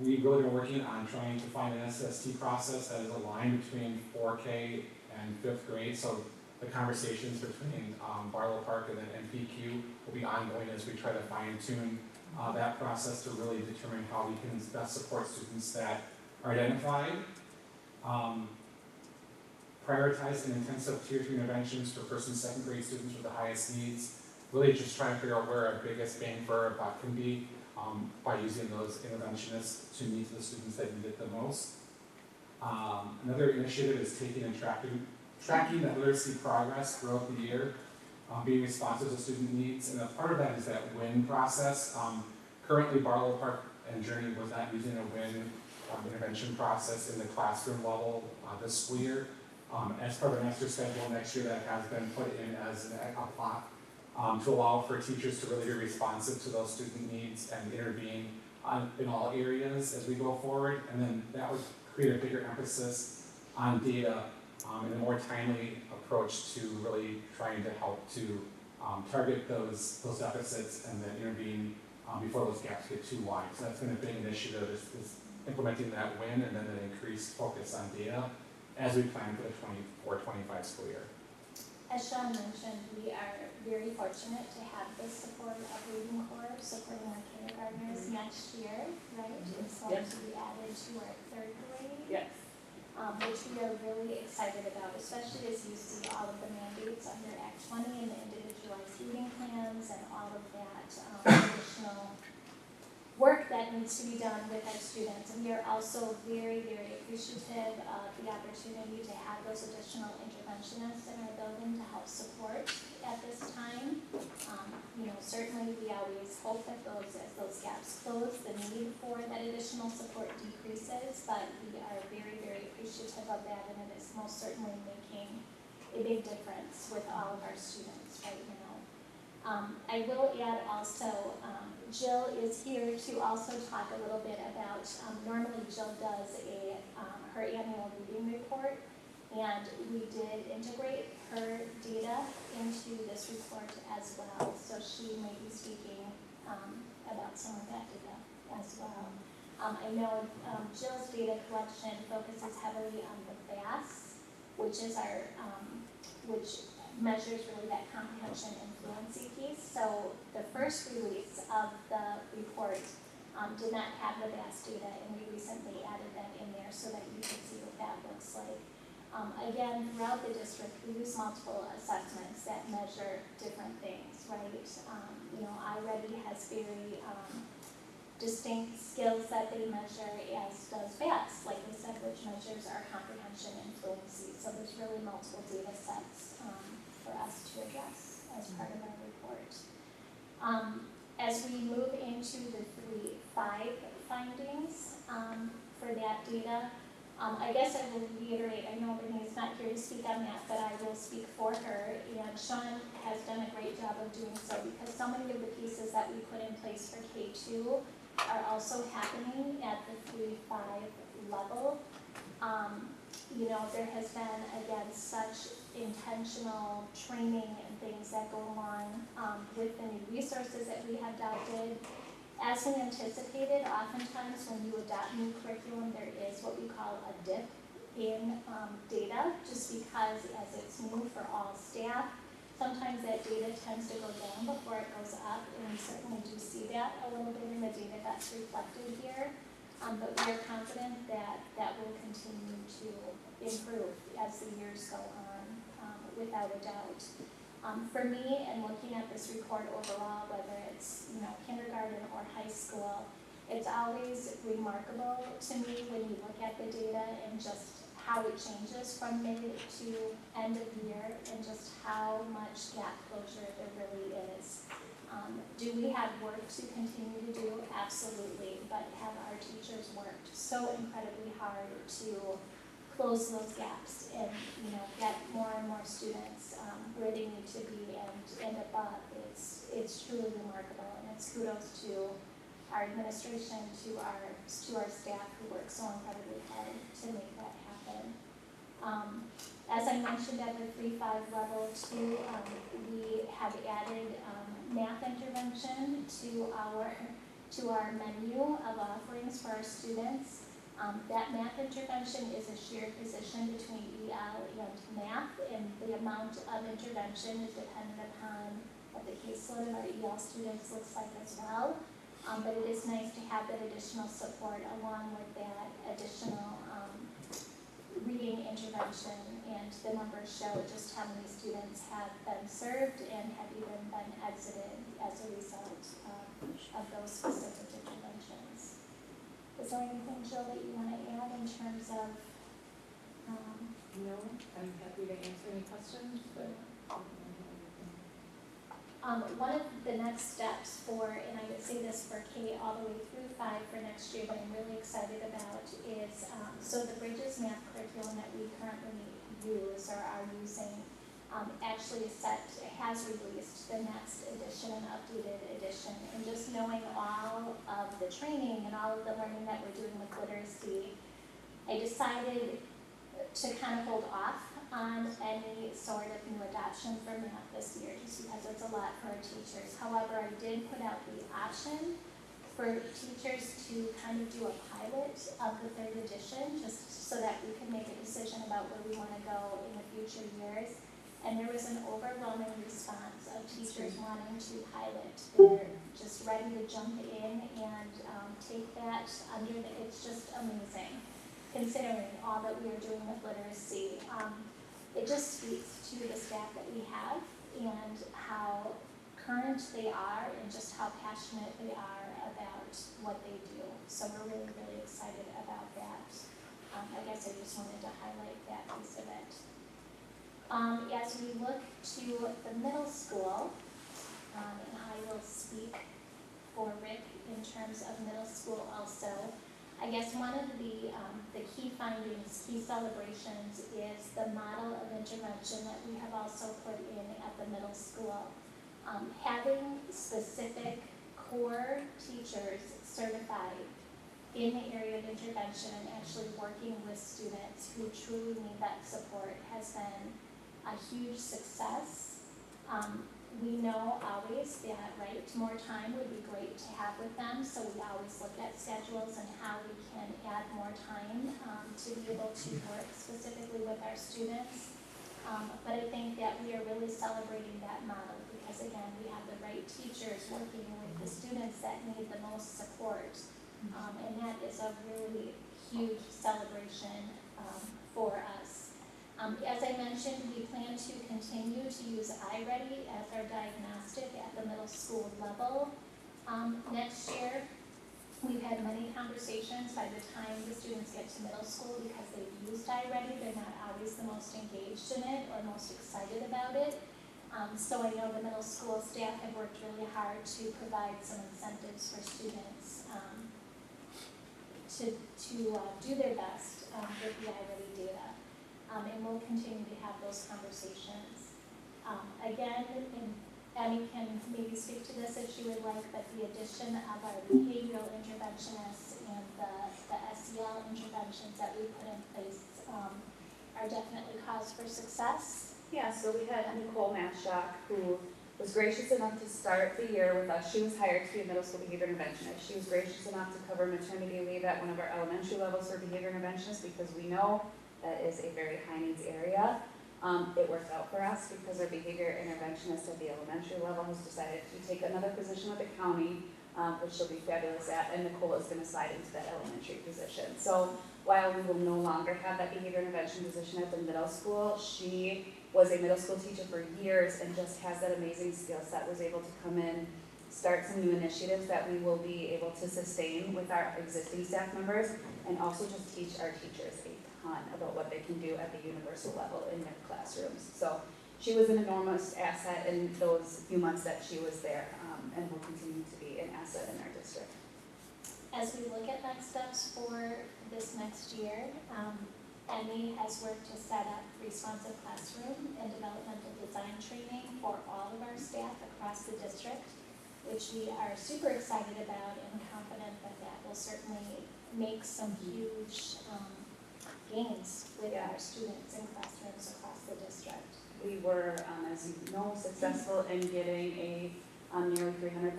We really are working on trying to find an SST process that is aligned between 4K and 5th grade. So the conversations between Barlow Park and then NPQ will be ongoing as we try to fine tune that process to really determine how we can best support students that are identified. Prioritize and intensive tier 3 interventions for first and second grade students with the highest needs. Really just trying to figure out where our biggest bang for our buck can be by using those interventionists to meet the students that need it the most. Another initiative is taking and tracking that literacy progress throughout the year, being responsive to student needs, and a part of that is that WIN process. Currently, Barlow Park and Journey was not using a WIN intervention process in the classroom level this school year. As part of the master schedule next year, that has been put in as a plot to allow for teachers to really be responsive to those student needs and intervene in all areas as we go forward. And then that would create a bigger emphasis on data and a more timely approach to really trying to help to target those deficits and then intervene before those gaps get too wide. So that's been a big initiative is implementing that WIN and then an increased focus on data as we plan for the 24-25 school year. As Sean mentioned, we are very fortunate to have the support of Reading Corps supporting our kindergartners next year, right? It's going to be added to our 3rd grade. Yes. Which we are really excited about, especially as you see all of the mandates under Act 20 and the individualized reading plans and all of that additional work that needs to be done with our students. And we are also very, very appreciative of the opportunity to have those additional interventionists in our building to help support at this time. Certainly we always hope that as those gaps close, the need for that additional support decreases, but we are very, very appreciative of that, and it is most certainly making a big difference with all of our students right now. I will add also, Jill is here to also talk a little bit about, normally Jill does her annual reading report, and we did integrate her data into this report as well, so she may be speaking about some of that data as well. I know Jill's data collection focuses heavily on the FAS, which is our, which measures really that comprehension and fluency piece. So the first release of the report did not have the VAS data, and we recently added that in there so that you can see what that looks like. Again, throughout the district, we use multiple assessments that measure different things, right? iReady has very distinct skills that they measure, as does BATS, like I said, which measures our comprehension and fluency. So there's really multiple data sets for us to address as part of our report. As we move into the 3-5 findings for that data, I guess I will reiterate, I know Renee is not here to speak on that, but I will speak for her. And Sean has done a great job of doing so, because so many of the pieces that we put in place for K2 are also happening at the 3-5 level. You know, there has been, again, such intentional training and things that go along with the new resources that we have adopted. As we anticipated, oftentimes when you adopt new curriculum, there is what we call a dip in data, just because as it's new for all staff, sometimes that data tends to go down before it goes up, and we certainly do see that a little bit in the data that's reflected here. But we are confident that that will continue to improve as the years go on, without a doubt. For me, and looking at this report overall, whether it's kindergarten or high school, it's always remarkable to me when you look at the data and just how it changes from mid to end of year, and just how much gap closure there really is. Do we have work to continue to do? Absolutely, but have our teachers worked so incredibly hard to close those gaps and get more and more students where they need to be and above. It's truly remarkable, and it's kudos to our administration, to our staff who work so incredibly hard to make that happen. As I mentioned at the 3-5 level too, we have added math intervention to our menu of offerings for our students. That math intervention is a shared position between EL and math, and the amount of intervention is dependent upon what the caseload of our EL students looks like as well. But it is nice to have that additional support along with that additional reading intervention, and the numbers show just how many students have been served and have even been exited as a result of those specific interventions. Is there anything, Jill, that you want to add in terms of? No, I'm happy to answer any questions, but. One of the next steps for, and I would say this for K all the way through 5 for next year, that I'm really excited about is, so the Bridges math curriculum that we currently use or are using actually has released the next edition, an updated edition, and just knowing all of the training and all of the learning that we're doing with literacy, I decided to kind of hold off on any sort of new adoption for math this year, just because it's a lot for our teachers. However, I did put out the option for teachers to kind of do a pilot of the 3rd edition, just so that we could make a decision about where we want to go in the future years. And there was an overwhelming response of teachers wanting to pilot. They're just ready to jump in and take that under it's just amazing, considering all that we are doing with literacy. It just speaks to the staff that we have and how current they are and just how passionate they are about what they do. So we're really, really excited about that. I guess I just wanted to highlight that piece of it. As we look to the middle school, and I will speak for Rick in terms of middle school also, I guess one of the key findings, key celebrations, is the model of intervention that we have also put in at the middle school. Having specific core teachers certified in the area of intervention and actually working with students who truly need that support has been a huge success. We know always that, more time would be great to have with them, so we always look at schedules and how we can add more time to be able to work specifically with our students. But I think that we are really celebrating that model because, again, we have the right teachers working with the students that need the most support. And that is a really huge celebration for us. As I mentioned, we plan to continue to use iReady as our diagnostic at the middle school level next year. We've had many conversations. By the time the students get to middle school, because they've used iReady, they're not always the most engaged in it or most excited about it. So I know the middle school staff have worked really hard to provide some incentives for students to do their best with the iReady data. And we'll continue to have those conversations. Again, and Abby can maybe speak to this if she would like, but the addition of our behavioral interventionists and the SEL interventions that we put in place are definitely cause for success. Yeah, so we had Nicole Matchak, who was gracious enough to start the year with us. She was hired to be a middle school behavior interventionist. She was gracious enough to cover maternity leave at one of our elementary levels for behavior interventionists because we know that is a very high needs area. It worked out for us because our behavior interventionist at the elementary level has decided to take another position with the county, which she'll be fabulous at, and Nicole is going to slide into that elementary position. So while we will no longer have that behavior intervention position at the middle school, she was a middle school teacher for years and just has that amazing skill set, was able to come in, start some new initiatives that we will be able to sustain with our existing staff members, and also just teach our teachers a ton about what they can do at the universal level in their classrooms. So she was an enormous asset in those few months that she was there, and will continue to be an asset in our district. As we look at next steps for this next year, Emmy has worked to set up responsive classroom and developmental design training for all of our staff across the district, which we are super excited about and confident that that will certainly make some huge gains with our students in classrooms across the district. We were, as you know, successful in getting a nearly $300,000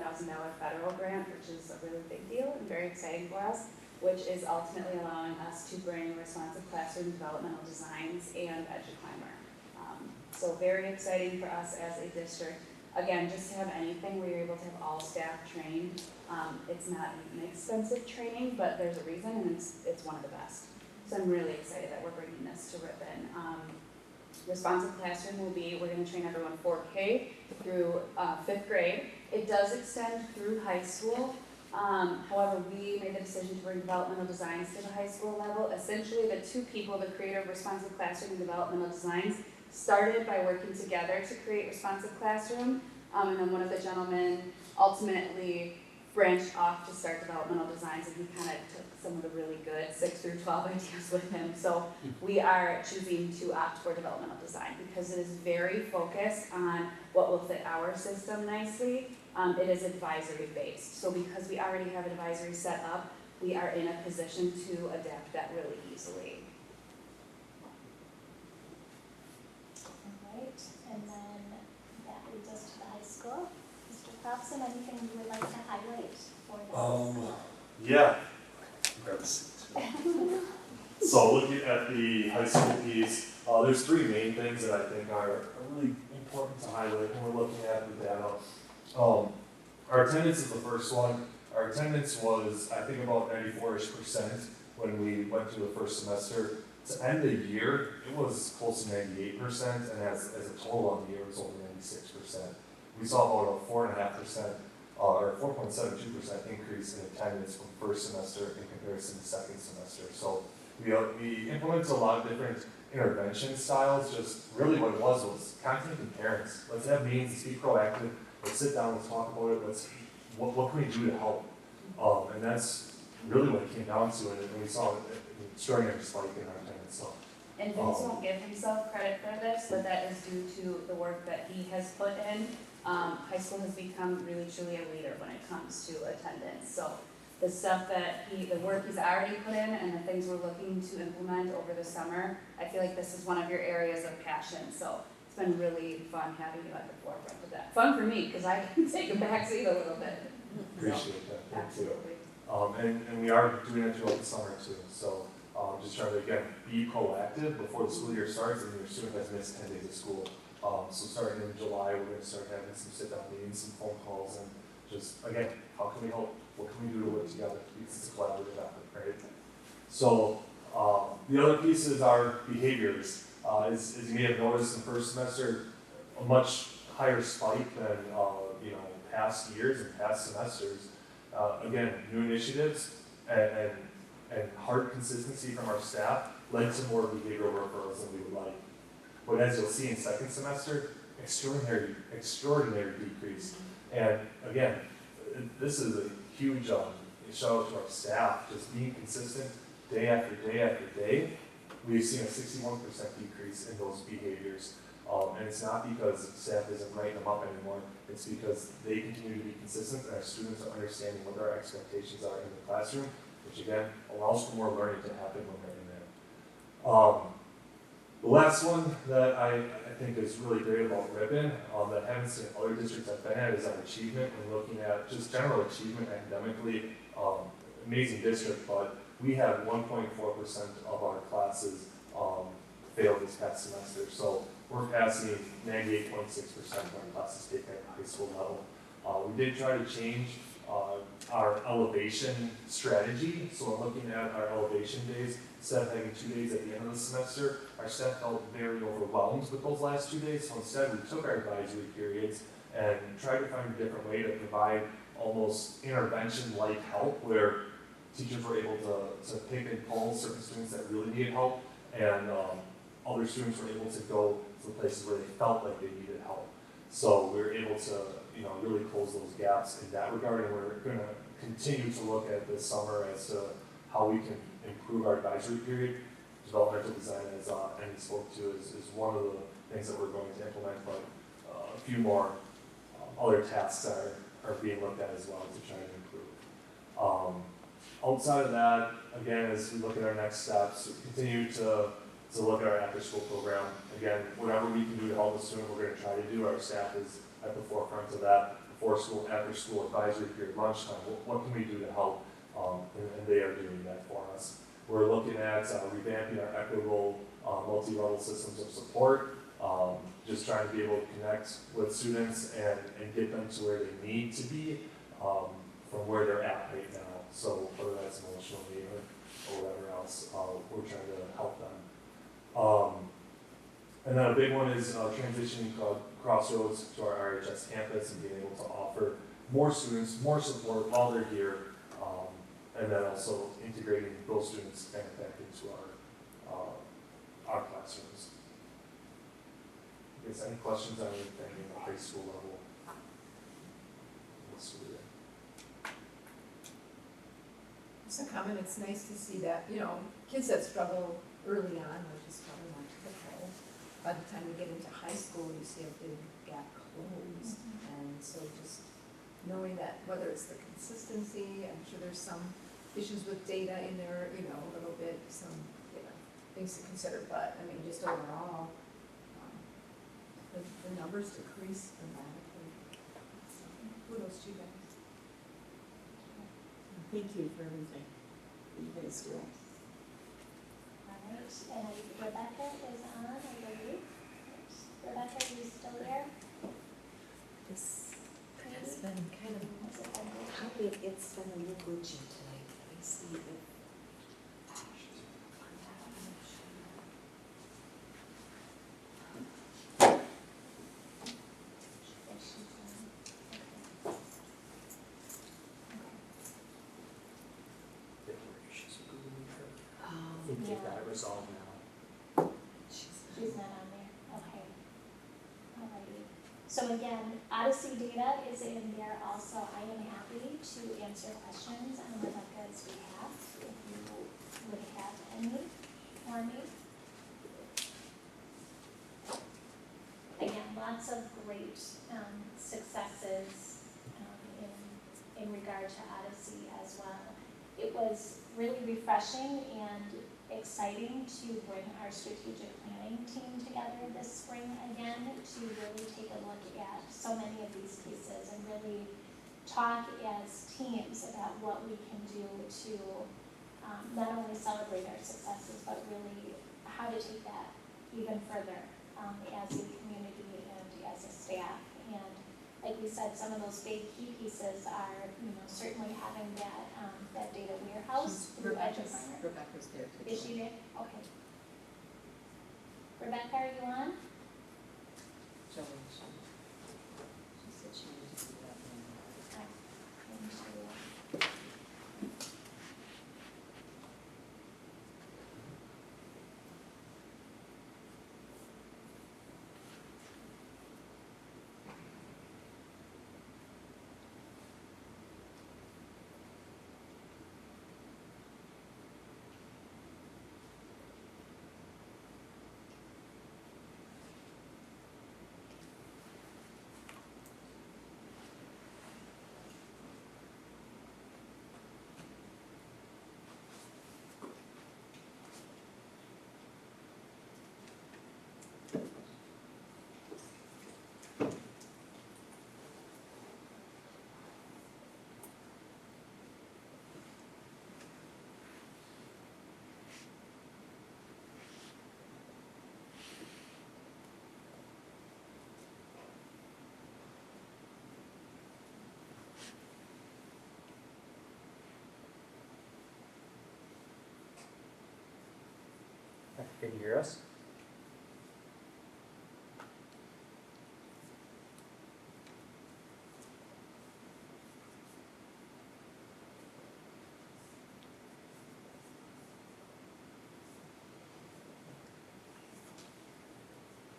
federal grant, which is a really big deal and very exciting for us, which is ultimately allowing us to bring responsive classroom developmental designs and EduClimber. So very exciting for us as a district. Again, just to have anything where you're able to have all staff trained. It's not an expensive training, but there's a reason, and it's one of the best. So I'm really excited that we're bringing this to Ripon. Responsive classroom will be, we're going to train everyone 4K through 5th grade. It does extend through high school. However, we made the decision to bring developmental designs to the high school level. Essentially, the two people, the creator of responsive classroom and developmental designs, started by working together to create responsive classroom. And then one of the gentlemen ultimately branched off to start developmental designs, and he kind of took some of the really good 6 through 12 ideas with him. So we are choosing to opt for developmental design because it is very focused on what will fit our system nicely. It is advisory based. So because we already have advisory set up, we are in a position to adapt that really easily. All right, and then that leads us to the high school. Mr. Thompson, anything you would like to highlight for this? Yeah. Grab a seat. So looking at the high school piece, there's 3 main things that I think are really important to highlight when we're looking at the data. Our attendance is the first one. Our attendance was, I think, about 94-ish% when we went through the first semester. To end the year, it was close to 98%, and as a total on the year, it was only 96%. We saw about a 4.5%, or 4.72% increase in attendance from first semester in comparison to second semester. So we implemented a lot of different intervention styles. Just really what it was contacting parents. Let's have meetings, let's be proactive. Let's sit down, let's talk about it. What can we do to help? And that's really what it came down to. And we saw an extraordinary spike in our attendance. So. And Vince won't give himself credit for this, but that is due to the work that he has put in. High school has become really truly a leader when it comes to attendance. So the stuff the work he's already put in and the things we're looking to implement over the summer, I feel like this is one of your areas of passion. So it's been really fun having you at the forefront of that. Fun for me, because I can take a backseat a little bit. Appreciate that. Thank you. Absolutely. And we are doing it throughout the summer too. So just trying to, again, be proactive before the school year starts and your student has missed 10 days of school. So starting in July, we're going to start having some sit-down meetings, some phone calls, and just, again, how can we help? What can we do to work together? Because it's a collaborative effort, right? So the other pieces are behaviors. As you may have noticed in the first semester, a much higher spike than past years and past semesters. Again, new initiatives and hard consistency from our staff led to more behavioral referrals than we would like. But as you'll see in second semester, extraordinary decrease. And again, this is a huge shout out to our staff, just being consistent day after day after day. We've seen a 61% decrease in those behaviors. And it's not because staff isn't writing them up anymore, it's because they continue to be consistent and our students are understanding what their expectations are in the classroom, which again allows for more learning to happen when they're in there. The last one that I think is really great about Ripon, that I haven't seen other districts I've been at, is our achievement and looking at just general achievement academically. Amazing district, but we had 1.4% of our classes failed this past semester. So we're passing 98.6% of our classes taken at the high school level. We did try to change our elevation strategy. So we're looking at our elevation days. Instead of having 2 days at the end of the semester, our staff felt very overwhelmed with those last 2 days. So instead, we took our advisory periods and tried to find a different way to provide almost intervention-like help where teachers were able to pick and pull certain students that really needed help, and other students were able to go to the places where they felt like they needed help. So we were able to, really close those gaps in that regard, and we're going to continue to look at this summer as to how we can improve our advisory period. Developmental design, as Annie spoke to, is one of the things that we're going to implement, but a few more other tasks are being looked at as well to try and improve. Outside of that, again, as we look at our next steps, continue to look at our after-school program. Again, whatever we can do to help a student, we're going to try to do. Our staff is at the forefront of that. Before school, after-school advisory period, lunchtime, what can we do to help? And they are doing that for us. We're looking at revamping our equitable multi-level systems of support, just trying to be able to connect with students and get them to where they need to be from where they're at right now. So whether that's emotionally or whatever else, we're trying to help them. And then a big one is transitioning Crossroads to our RHS campus and being able to offer more students, more support while they're here, and then also integrating those students back into our classrooms. I guess any questions on anything in the high school level? Just a comment, it's nice to see that, kids that struggle early on, which is probably not typical, by the time you get into high school, you see a big gap closed. And so just knowing that, whether it's the consistency, I'm sure there's some issues with data in there, a little bit, some, things to consider, but I mean, just overall, the numbers decrease dramatically. So, kudos to you guys. Thank you for everything that you guys do. All right, and Rebecca is on, I believe. Rebecca, are you still there? This has been kind of, it's been a little glitchy tonight. Let me see if. I think they've got it resolved now. She's not on there, okay. Alrighty, so again, Odyssey data is in there also. I am happy to answer questions on Rebecca's behalf, if you would have any for me. Again, lots of great successes in regard to Odyssey as well. It was really refreshing and exciting to bring our strategic planning team together this spring again to really take a look at so many of these pieces and really talk as teams about what we can do to not only celebrate our successes, but really how to take that even further as a community and as a staff. And like we said, some of those big key pieces are, certainly having that data warehouse through EduPlanner. Rebecca's there too. Is she there? Okay. Rebecca, are you on? Joey, she said she needed to do that. And she Can you hear us?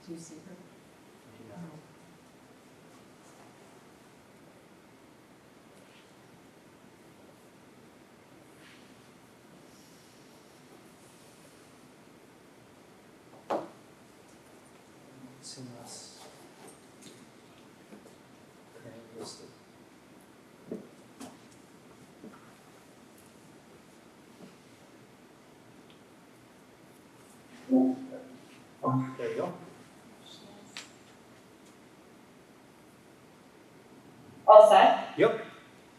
Do you see her? See us. Currently listed. Oh, there you go. All set? Yep.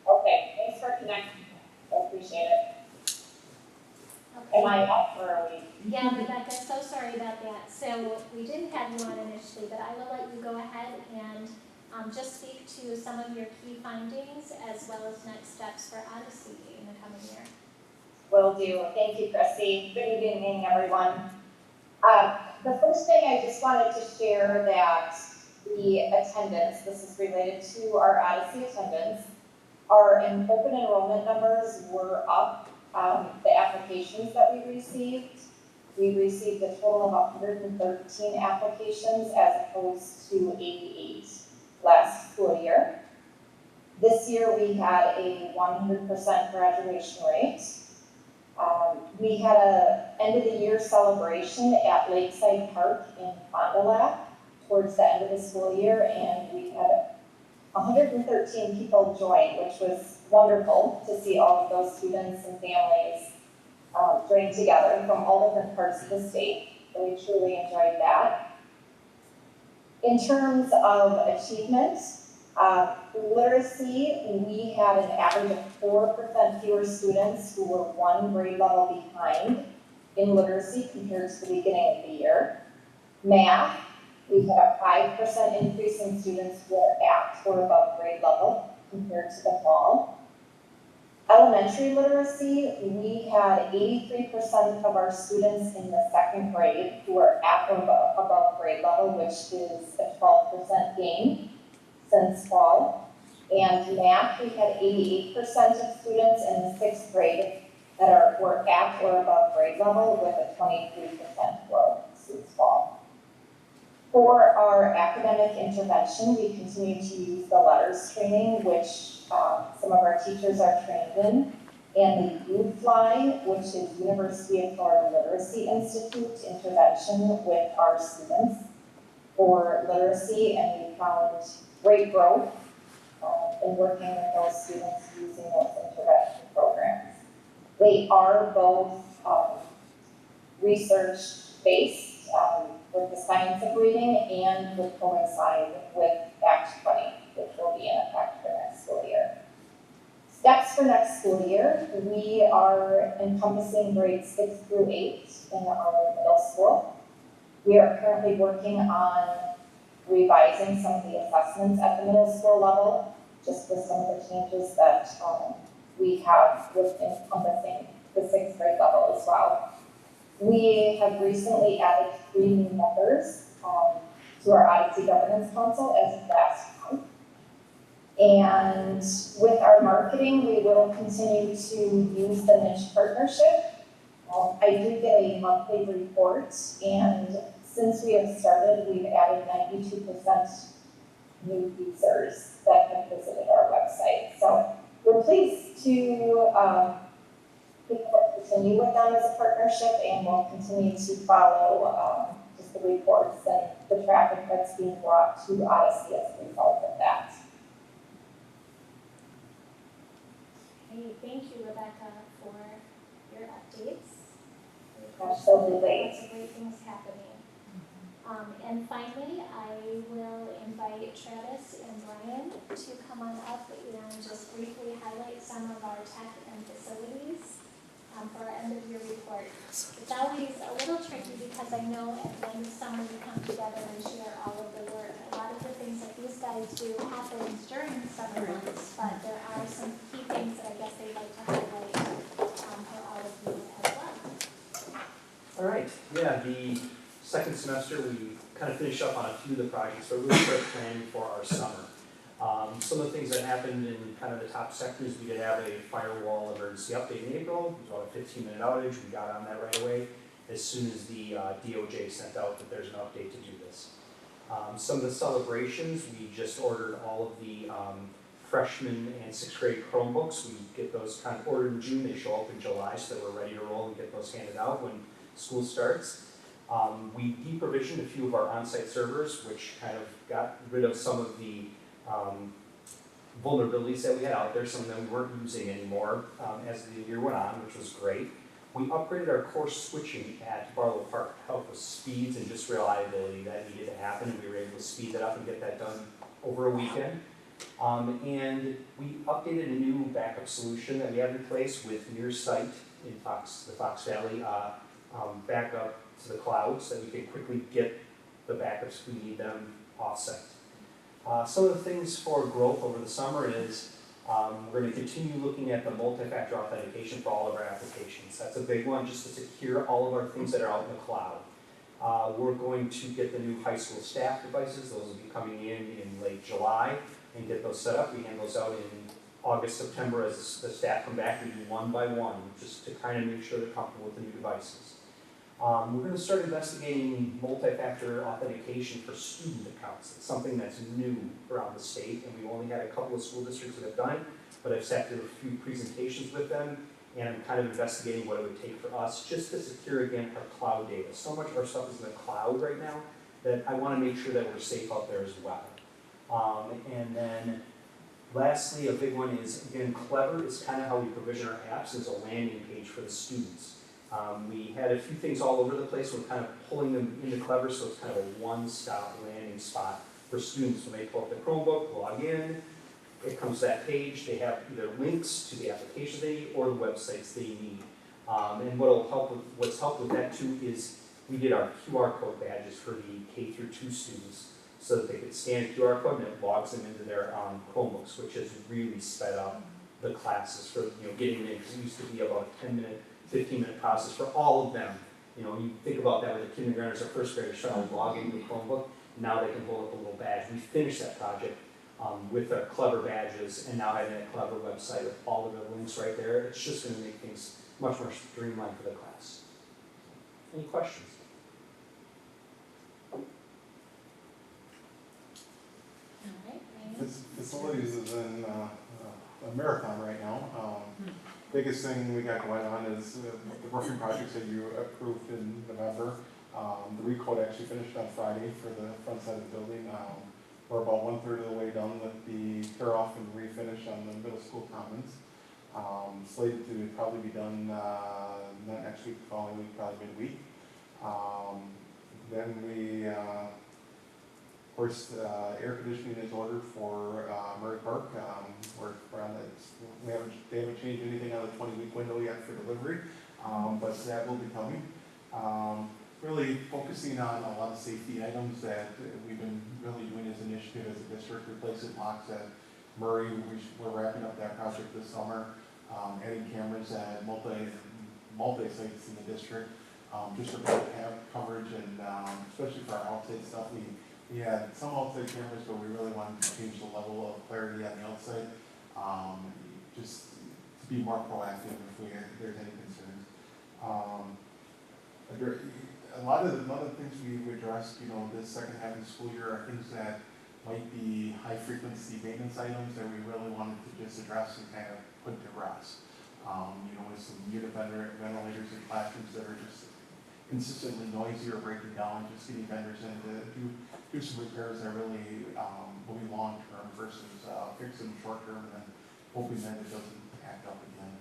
Okay, thanks for connecting. I appreciate it. Am I up or are we? Yeah, Rebecca, so sorry about that. So we didn't have you on initially, but I will let you go ahead and just speak to some of your key findings as well as next steps for Odyssey in the coming year. Will do. Thank you, Chrissy. Good evening, everyone. The first thing I just wanted to share that the attendance, this is related to our Odyssey attendance, our open enrollment numbers were up. The applications that we received a total of 113 applications as opposed to 88 last school year. This year we had a 100% graduation rate. We had a end of the year celebration at Lakeside Park in Fond du Lac towards the end of the school year, and we had 113 people join, which was wonderful to see all of those students and families join together from all different parts of the state. So we truly enjoyed that. In terms of achievement, literacy, we had an average of 4% fewer students who were one grade level behind in literacy compared to the beginning of the year. Math, we had a 5% increase in students who were at or above grade level compared to the fall. Elementary literacy, we had 83% of our students in the second grade who were at or above grade level, which is a 12% gain since fall. And math, we had 88% of students in the sixth grade that were at or above grade level with a 23% growth since fall. For our academic intervention, we continue to use the LETTERS training, which some of our teachers are trained in, and the UFly, which is University of Florida Literacy Institute intervention with our students for literacy, and we found great growth in working with those students using those intervention programs. They are both research-based with the science of reading and would coincide with Act 20, which will be in effect for next school year. Steps for next school year, we are encompassing grades 6 through 8 in our middle school. We are currently working on revising some of the assessments at the middle school level, just with some of the changes that we have with encompassing the 6th grade level as well. We have recently added 3 new members to our Odyssey Governance Council as of last month. And with our marketing, we will continue to use the niche partnership. I do get a monthly report, and since we have started, we've added 92% new users that have visited our website. So we're pleased to continue with them as a partnership, and we'll continue to follow just the reports and the traffic that's being brought to Odyssey as a result of that. Hey, thank you, Rebecca, for your updates. Absolutely. Lots of great things happening. And finally, I will invite Travis and Brian to come on up and just briefly highlight some of our tech and facilities for our end of year report. It's always a little tricky because I know at the end of summer we come together and share all of the work. A lot of the things that these guys do happens during the summer months, but there are some key things that I guess they'd like to highlight for all of you as well. All right, yeah, the second semester, we kind of finished up on a few of the projects, but really started planning for our summer. Some of the things that happened in kind of the top sectors, we did have a firewall emergency update in April. It was about a 15-minute outage. We got on that right away as soon as the DOJ sent out that there's an update to do this. Some of the celebrations, we just ordered all of the freshman and sixth grade Chromebooks. We get those kind of ordered in June. They show up in July so that we're ready to roll and get those handed out when school starts. We deprovisioned a few of our on-site servers, which kind of got rid of some of the vulnerabilities that we had out there. Some of them we weren't using anymore as the year went on, which was great. We upgraded our core switching at Barlow Park to help with speeds and just reliability that needed to happen, and we were able to speed that up and get that done over a weekend. And we updated a new backup solution that we have in place with near site in the Fox Valley backup to the cloud so that we can quickly get the backups if we need them off-site. Some of the things for growth over the summer is we're going to continue looking at the multi-factor authentication for all of our applications. That's a big one, just to secure all of our things that are out in the cloud. We're going to get the new high school staff devices. Those will be coming in late July and get those set up. We hand those out in August, September as the staff come back. We do one by one just to kind of make sure they're comfortable with the new devices. We're going to start investigating multi-factor authentication for student accounts. It's something that's new around the state, and we've only had a couple of school districts that have done it, but I've sat through a few presentations with them, and I'm kind of investigating what it would take for us just to secure, again, our cloud data. So much of our stuff is in the cloud right now that I want to make sure that we're safe out there as well. And then lastly, a big one is, again, Clever is kind of how we provision our apps as a landing page for the students. We had a few things all over the place. We're kind of pulling them into Clever, so it's kind of a one-stop landing spot for students. When they pull up the Chromebook, log in, it comes to that page. They have either links to the applications they need or the websites they need. And what's helped with that too is we did our QR code badges for the K through 2 students so that they could scan a QR code and it logs them into their Chromebooks, which has really sped up the classes for getting in, because it used to be about a 10-minute 15-minute process for all of them. You think about that with the kindergartners or first graders trying to log into a Chromebook. Now they can hold up a little badge. We finished that project with our Clever badges, and now having a Clever website with all of the links right there. It's just going to make things much more streamlined for the class. Any questions? Facilities is in a marathon right now. Biggest thing we got going on is the roofing projects that you approved in November. The recode actually finished on Friday for the front side of the building. We're about 1/3 of the way done with the tear off and refinish on the middle school commons. Slated to probably be done not next week, following week, probably midweek. Then we, of course, air conditioning is ordered for Murray Park. We're on that. They haven't changed anything on the 20-week window yet for delivery, but that will be coming. Really focusing on a lot of safety items that we've been really doing as an initiative as a district, replacing locks at Murray. We're wrapping up that project this summer, adding cameras at multi-sites in the district, just for better coverage and especially for our outside stuff. We had some outside cameras, but we really wanted to change the level of clarity on the outside, just to be more proactive if there's any concerns. A lot of the things we've addressed, this second half of the school year are things that might be high frequency maintenance items that we really wanted to just address and kind of put to rest. With some unit ventilators in classrooms that are just consistently noisy or breaking down, just getting vendors in to do some repairs that really will be long term versus fixing short term and then hoping that it doesn't act up again.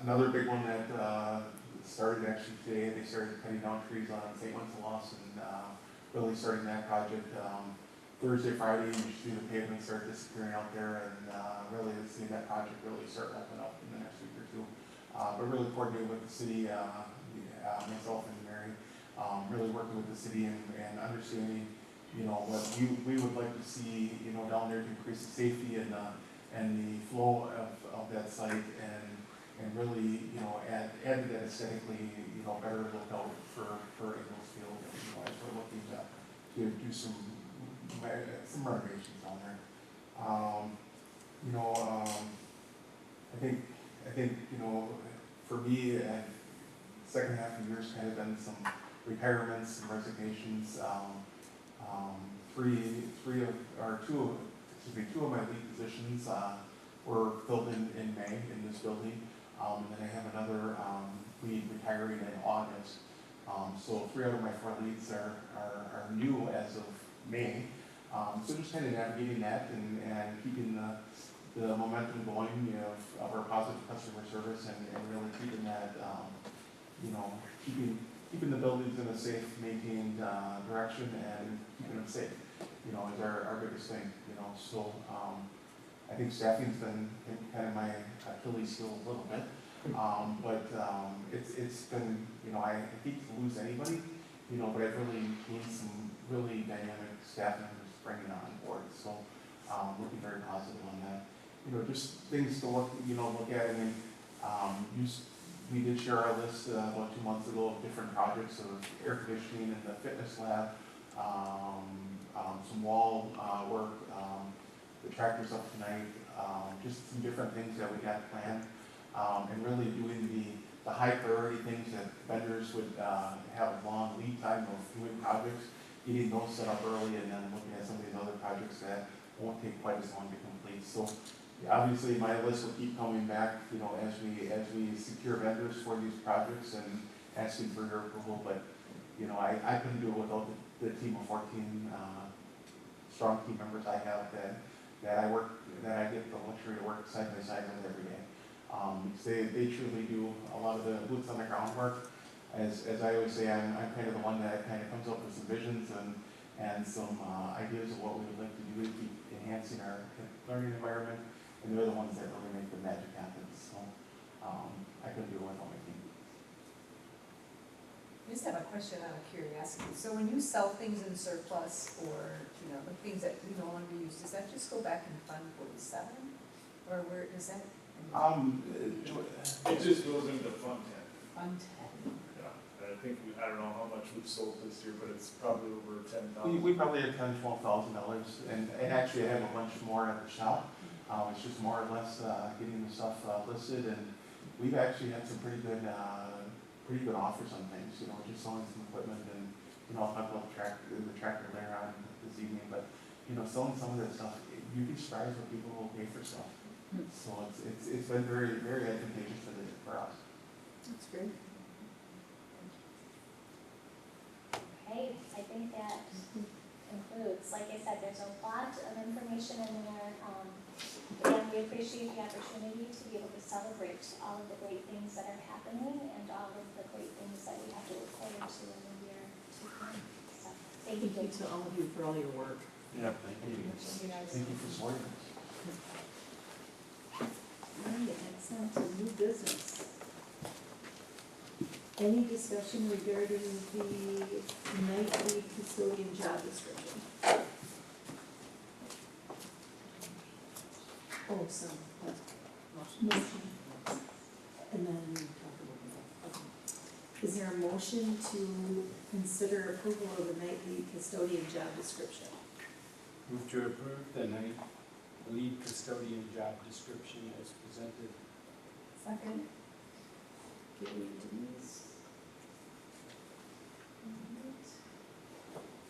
Another big one that started actually today, they started cutting down trees on St. Wenceslaus and really starting that project Thursday, Friday. You should see the pavement start disappearing out there, and really seeing that project really start opening up in the next week or two. But really coordinating with the city, myself and Mary, really working with the city and understanding, what we would like to see, down there to increase the safety and the flow of that site really, add to that aesthetically, better look out for Eagles Field, as we're looking to do some renovations on there. I think, for me, second half of the year's kind of been some retirements, some resignations. Two of my lead positions were filled in May in this building. And then I have another lead retiring in August. So 3 out of my 4 leads are new as of May. So just kind of navigating that and keeping the momentum going of our positive customer service and really keeping that, keeping the buildings in a safe, maintained direction and keeping them safe, is our biggest thing, So I think staffing's been kind of my Achilles heel a little bit. But it's been, I hate to lose anybody, but I've really gained some really dynamic staff members bringing on board. So looking very positive on that. Just things to look at. I mean, we did share our list about 2 months ago of different projects of air conditioning in the fitness lab, some wall work, the tractor's up tonight, just some different things that we got planned, and really doing the high priority things that vendors would have a long lead time of doing projects, getting those set up early, and then looking at some of these other projects that won't take quite as long to complete. So obviously my list will keep coming back, as we secure vendors for these projects and asking for your approval, but I couldn't do it without the team of 14 strong team members I have that I get the luxury to work side by side with every day. They truly do a lot of the boots on the ground work. As I always say, I'm kind of the one that kind of comes up with some visions and some ideas of what we would like to do to keep enhancing our learning environment, and they're the ones that really make the magic happen. So I couldn't do it without my team. I just have a question out of curiosity. So when you sell things in surplus or, the things that we no longer use, does that just go back in Fund 47? Or where is that? It just goes into Fund 10. Fund 10. Yeah, I think, I don't know how much we've sold this year, but it's probably over 10,000. We probably have $10,000-$12,000, and actually I have a bunch more at the shop. It's just more or less getting the stuff listed, and we've actually had some pretty good offers on things. Just selling some equipment, and I'll talk about the tractor later on this evening. But selling some of that stuff, you'd be surprised what people will pay for stuff. So it's been very very advantageous for us. That's great. Okay, I think that concludes. Like I said, there's a lot of information in there. And we appreciate the opportunity to be able to celebrate all of the great things that are happening and all of the great things that we have to look forward to in the year to come. So, thank you. Thank you to all of you for all your work. Yeah, thank you. Thank you for supporting us. All right, next on to new business. Any discussion regarding the nightly custodian job description? Oh, so, motion. And then talk about that. Okay. Is there a motion to consider approval of the nightly custodian job description? Move to approve the night lead custodian job description as presented. Second. Gary, Denise.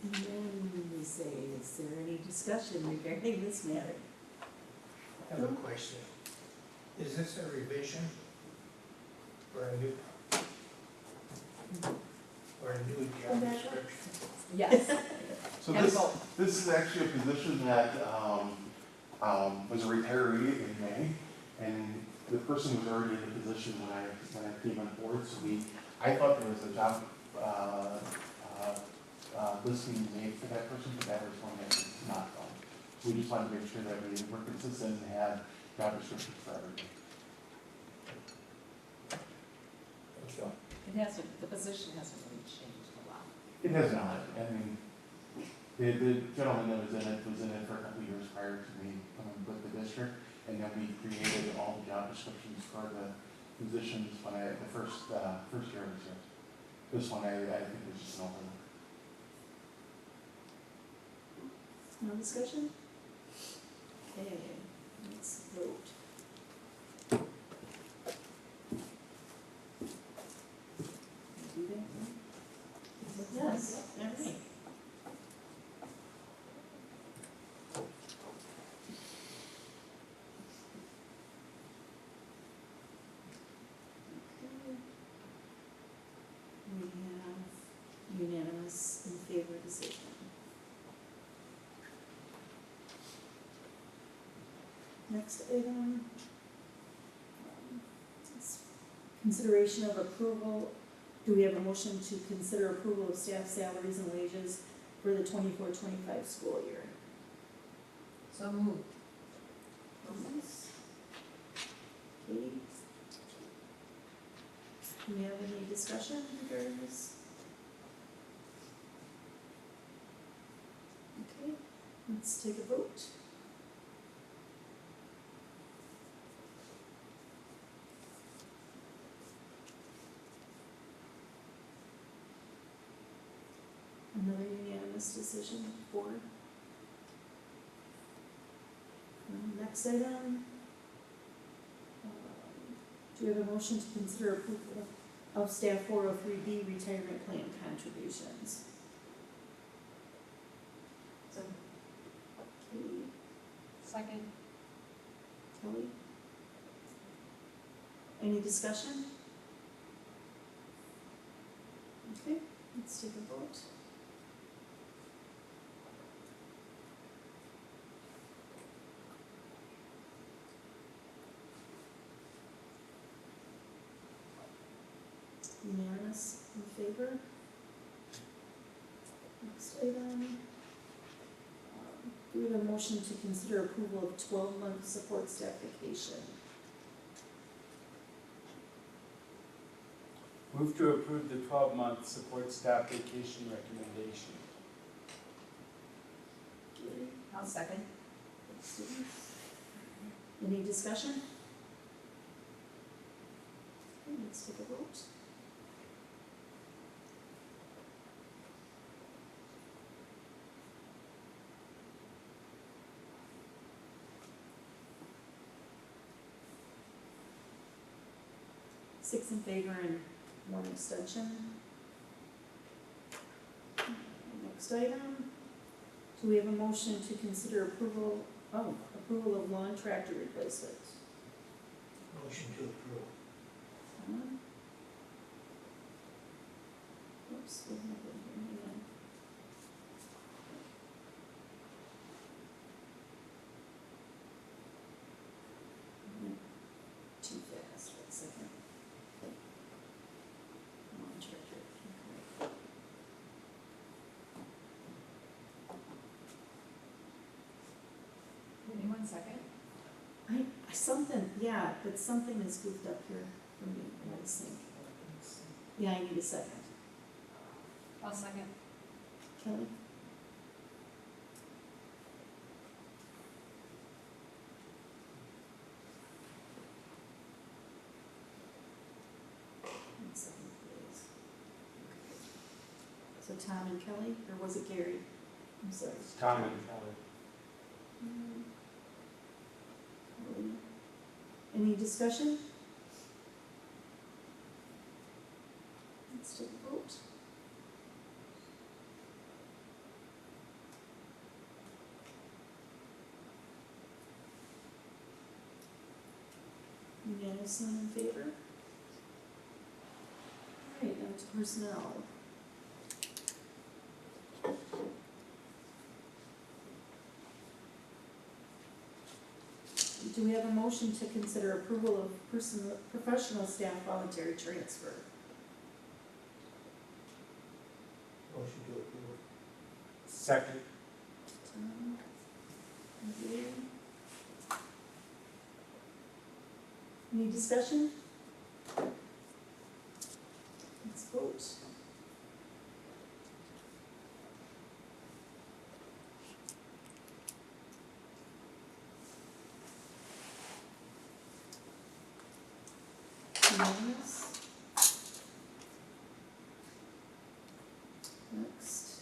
And then we say, is there any discussion regarding this matter? I have a question. Is this a revision or a new job description? Yes. So this is actually a position that was a retiree in May, and the person was already in the position when I came on board. So I thought there was a job listing made for that person, but that was one that was not done. We just wanted to make sure that we were consistent and had job descriptions for everybody. It hasn't, the position hasn't really changed a lot. It has not. I mean, the gentleman that was in it for a couple of years prior to me coming with the district, and then we created all the job descriptions for the positions when the first year I was here. This one, I think was just an open. No discussion? Okay, let's vote. Do that, right? Yes, all right. We have unanimous in favor decision. Next item, is consideration of approval. Do we have a motion to consider approval of staff salaries and wages for the 24-25 school year? So moved. Okay. Do we have any discussion regarding this? Okay, let's take a vote. Another unanimous decision, 4. Next item. Do we have a motion to consider approval of staff 403B retirement plan contributions? So, Okay, Second. Kelly? Any discussion? Okay, let's take a vote. Unanimous in favor. Next item. Do we have a motion to consider approval of 12-month support staff vacation? Move to approve the 12-month support staff vacation recommendation. Okay, I'll second. any discussion? Okay, let's take a vote. Six in favor and 1 abstention. Next item. Do we have a motion to consider approval of lawn tractor replacement? Motion to approve. Oops, what happened here? Hang on. Went too fast, wait a second. Lawn tractor, okay. Anyone second? Something, yeah, but something is goofed up here for me, I always think. Yeah, I need a second. I'll second. Kelly? One second, please. Okay. So Tom and Kelly, or was it Gary? I'm sorry. It's Tom and Kelly. Kelly. Any discussion? Let's take a vote. Unanimous in favor? All right, now to personnel. Do we have a motion to consider approval of professional staff voluntary transfer? Motion to approve. Second. Tom? Okay. Any discussion? Let's vote. unanimous. Next,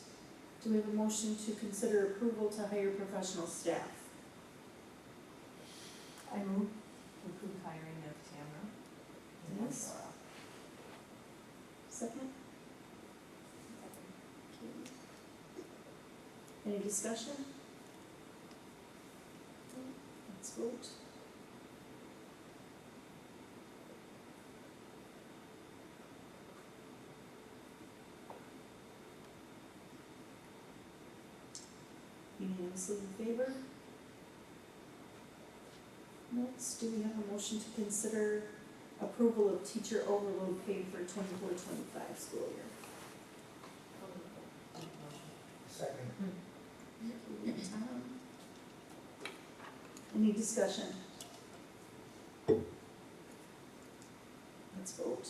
do we have a motion to consider approval to hire professional staff? I move to approve hiring of Tamara. and Yes. Laura. Second? Any discussion? Let's vote. Unanimously in favor? Next, do we have a motion to consider approval of teacher overload pay for 24-25 school year? Second. Thank you, Tom. Any discussion? Let's vote.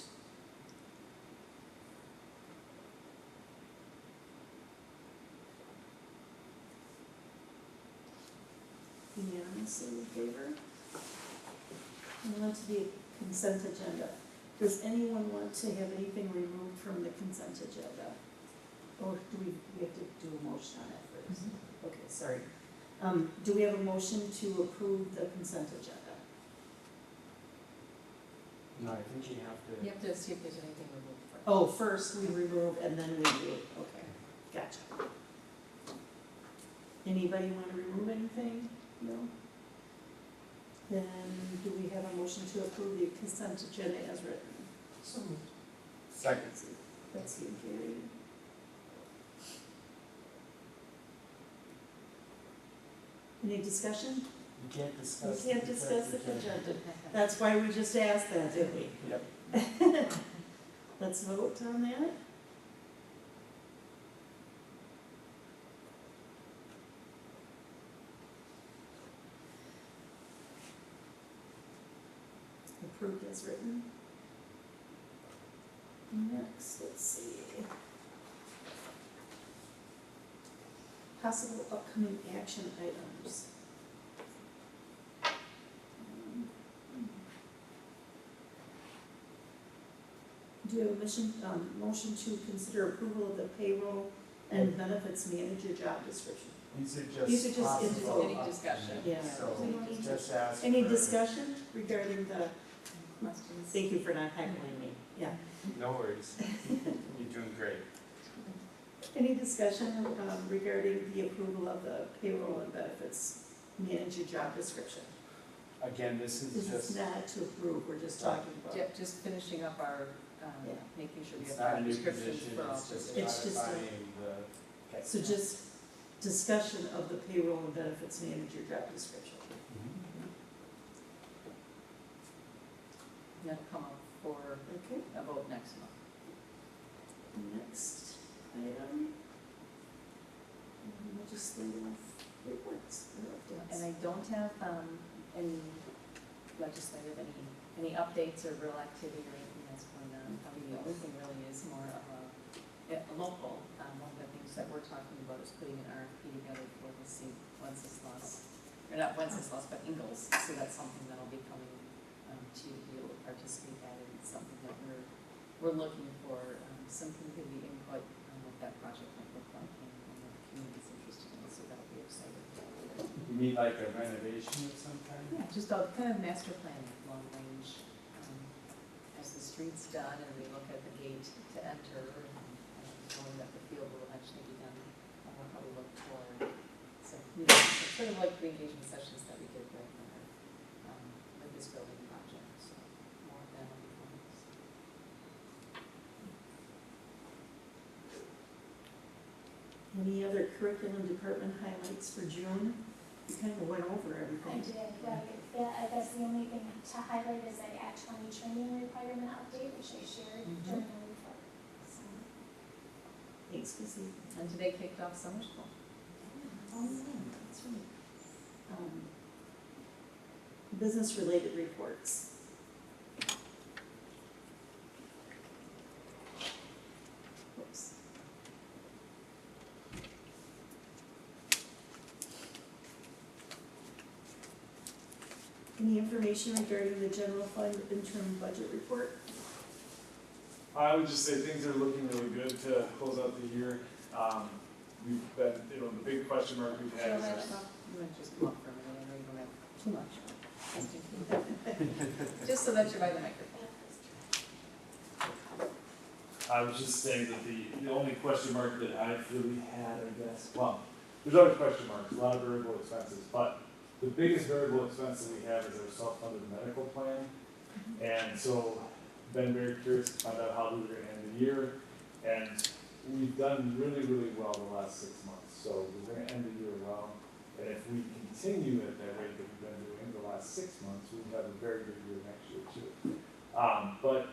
Unanimously in favor? And on to the consent agenda. Does anyone want to have anything removed from the consent agenda? Or do we have to do a motion on it first? Okay, sorry. Do we have a motion to approve the consent agenda? No, I think you have to. You have to see if there's anything removed first. Oh, first we remove and then we do, okay, gotcha. Anybody want to remove anything? No? Then do we have a motion to approve the consent agenda as written? So moved. Second. Betsy and Gary. Any discussion? You can't discuss. We can't discuss the agenda. That's why we just asked that, didn't we? Yep. Let's vote on that. Approved as written. Next, let's see. Possible upcoming action items. Do you have a motion to consider approval of the payroll and benefits manager job description? These are These are just just possible. Any discussion? Yeah. So We don't need to- just ask. Any for- discussion regarding the, Questions? thank you for not heckling me, yeah. No worries. You're doing great. Any discussion regarding the approval of the payroll and benefits manager job description? Again, this is This just, is not to approve, we're just talking about. Yep, just finishing up our, Yeah. making sure we it's have not a job new descriptions position, for all it's just positions. It's just a- clarifying the. Okay. So just discussion of the payroll and benefits manager job description. That'll come up for Okay, a vote next month. next item. Legislative reports or updates. And I don't have, any legislative, any updates or real activity or anything that's going on. Probably the only thing really is more of a local, one of the things that we're talking about is putting an RFP together for the Wenceslas, or not Wenceslas, but Ingalls. So that's something that'll be coming, to you to be able to participate in, and it's something that we're looking for, some community input on what that project might look like and what the community's interested in, so that'll be exciting. You mean like a renovation of some kind? Yeah, just a kind of master plan, long range, as the street's done and we look at the gate to enter and knowing that the field will eventually be done, we'll probably look for some, sort of like the engagement sessions that we did with this building project, so more of that will be coming. Any other curriculum department highlights for June? We kind of went over I everything. did, yeah, I guess the only thing to highlight is that Act 20 training requirement update, which I shared during the report. So, Thanks, Kissy. And today kicked off summer school. Oh, yeah, that's right. Business-related reports. Whoops. Any information regarding the general fund interim budget report? I would just say things are looking really good to close out the year. We've been, the big question mark we've had is You might just come up for a minute, I know you don't have too much. Just so that you're by the microphone. I was just saying that the only question mark that I've really had, I guess, well, there's other question marks, a lot of variable expenses, but the biggest variable expense that we have is our self-funded medical plan. And so, been very curious to find out how we were gonna end the year, and we've done really, really well the last 6 months. So we're gonna end the year well, and if we continue at that rate that we've been doing the last 6 months, we'll have a very good year next year too. But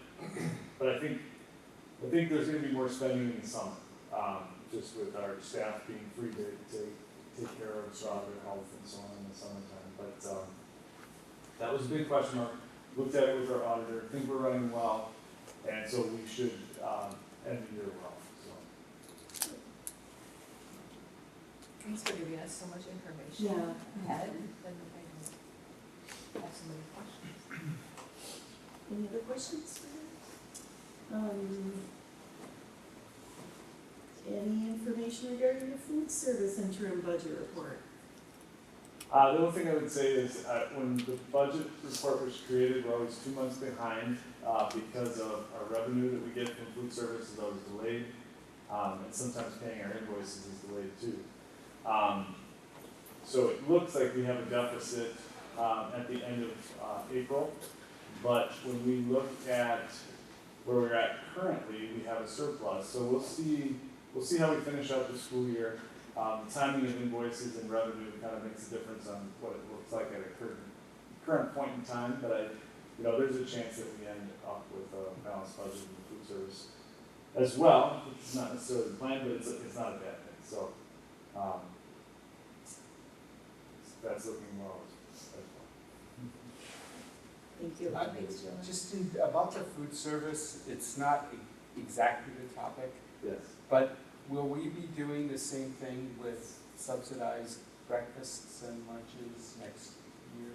I think there's gonna be more spending in the summer, just with our staff being free to take care of their health and so on in the summertime. But that was a big question mark. Looked at it with our auditor, think we're running well, and so we should end the year well. So. Thanks for giving us so much information. Yeah. Ahead, then I have so many questions. Any other questions? Any information regarding the food service interim budget report? The only thing I would say is when the budget report was created, we're always 2 months behind because of our revenue that we get from food service is always delayed, and sometimes paying our invoices is delayed too. So it looks like we have a deficit at the end of April, but when we look at where we're at currently, we have a surplus. So we'll see how we finish out the school year. The timing of invoices and revenue kind of makes a difference on what it looks like at a current point in time, but there's a chance that we end up with a balanced budget in the food service as well. It's not necessarily the plan, but it's not a bad thing. So that's looking well as well. Thank you. Just about the food service, it's not exactly the topic, Yes. but will we be doing the same thing with subsidized breakfasts and lunches next year?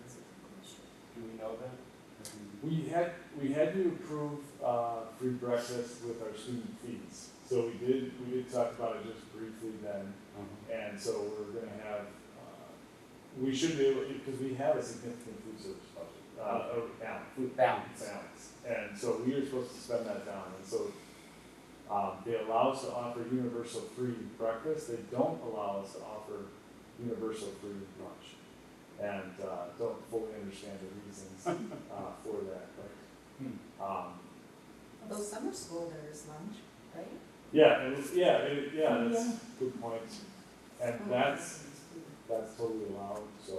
Do we know that? We had to approve free breakfast with our student fees. So we did talk about it just briefly then, and so we're going to have we should be able, because we have a significant food service budget, food balance, and so we are supposed to spend that down, and so they allow us to offer universal free breakfast. They don't allow us to offer universal free lunch, and don't fully understand the reasons for that. But, Although summer school, there's lunch, right? that's a good point, and that's totally allowed. So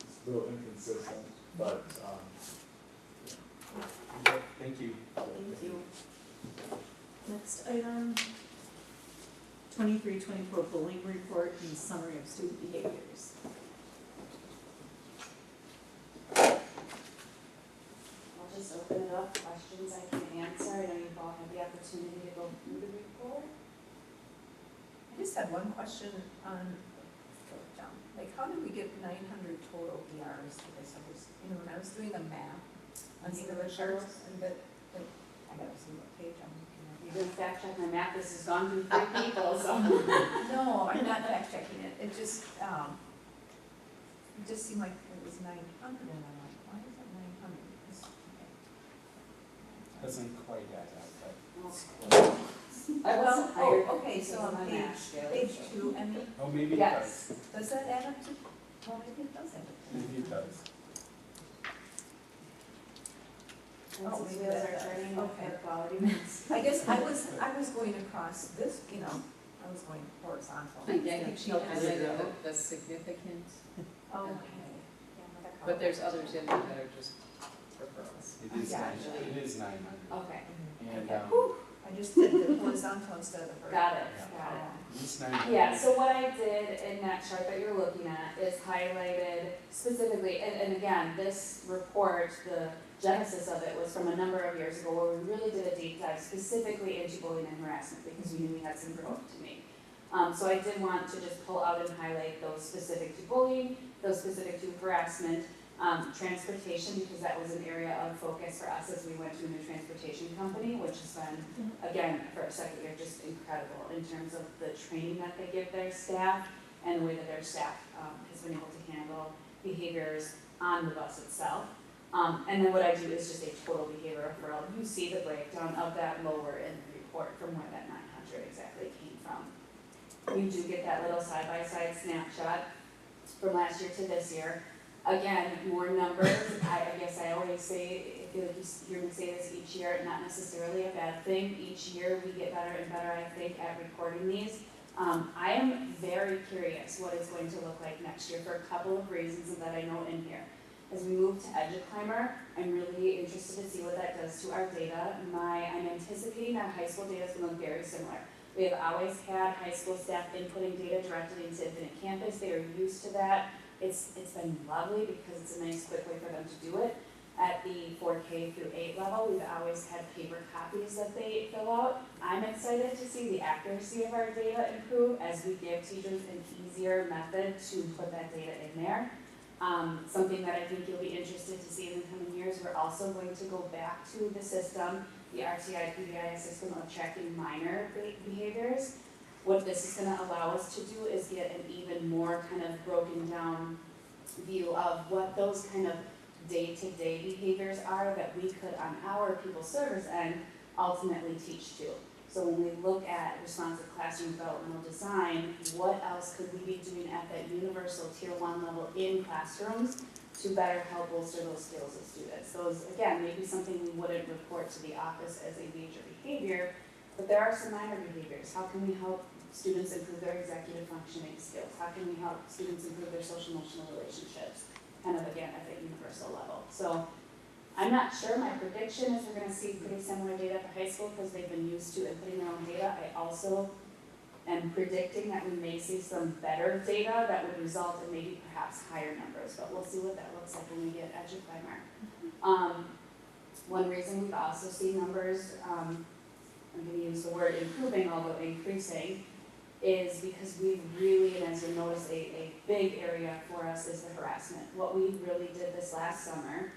it's a little inconsistent, but Thank you. Thank you. Next item, 23-24 bullying report and summary of student behaviors. I'll just open it up, questions I can answer. I know you've all had the opportunity to go through the report. I just had one question on, like, how did we get 900 total ERs? Because I was, when I was doing the math on some of the charts, and I gotta see what page I'm looking at. You didn't fact check my math, this has gone through 3 people, so. No, I'm not fact checking it. It just seemed like it was 900, and I'm like, why is it 900? Doesn't quite add up, but. I wasn't hired. Okay, so on page 2, Emmy, Oh, maybe it Yes. does that add up to, well, maybe it does add up to. Maybe it does. And Oh, since maybe wheels that are does. turning, Okay. their quality means. I guess I was going across this, I was going horizontal. I think she highlighted the significant, Okay. but there's others in there that are just referrals. It is Gotcha. 900. Okay, And, I just did the horizontal instead of the vertical. got it. it's 900. Yeah, so what I did in that chart that you're looking at is highlighted specifically, and again, this report, the genesis of it was from a number of years ago where we really did a deep dive specifically into bullying and harassment because we knew we had some growth to make. So I did want to just pull out and highlight those specific to bullying, those specific to harassment, Transportation, because that was an area of focus for us as we went to a new transportation company, which has been, again, for a second year, just incredible in terms of the training that they give their staff and the way that their staff has been able to handle behaviors on the bus itself. And then what I do is just a total behavior referral. You see the breakdown of that lower in the report from where that 900 exactly came from. You do get that little side-by-side snapshot from last year to this year. Again, more numbers. I guess I always say, I feel like you hear me say this each year, not necessarily a bad thing. Each year we get better and better, I think, at recording these. I am very curious what it's going to look like next year for a couple of reasons that I know in here. As we move to EduClimber, I'm really interested to see what that does to our data. I'm anticipating our high school data is going to look very similar. We have always had high school staff inputting data directly into Infinite Campus. They are used to that. It's been lovely because it's a nice, quick way for them to do it. At the 4K through 8 level, we've always had paper copies that they fill out. I'm excited to see the accuracy of our data improve as we give teachers an easier method to put that data in there. Something that I think you'll be interested to see in the coming years, we're also going to go back to the system, the RTI PBI system of tracking minor behaviors. What this is going to allow us to do is get an even more kind of broken down view of what those kind of day-to-day behaviors are that we could, on our people service end, ultimately teach to. So when we look at responsive classroom developmental design, what else could we be doing at that universal tier 1 level in classrooms to better help bolster those skills of students? Those, again, maybe something we wouldn't report to the office as a major behavior, but there are some minor behaviors. How can we help students improve their executive functioning skills? How can we help students improve their social emotional relationships? Kind of, again, at that universal level. So I'm not sure. My prediction is we're going to see pretty similar data at the high school because they've been used to inputting their own data. I also am predicting that we may see some better data that would result in maybe perhaps higher numbers, but we'll see what that looks like when we get EduClimber. One reason we've also seen numbers, I'm going to use the word improving, although increasing, is because we've really, and as you'll notice, a big area for us is the harassment. What we really did this last summer,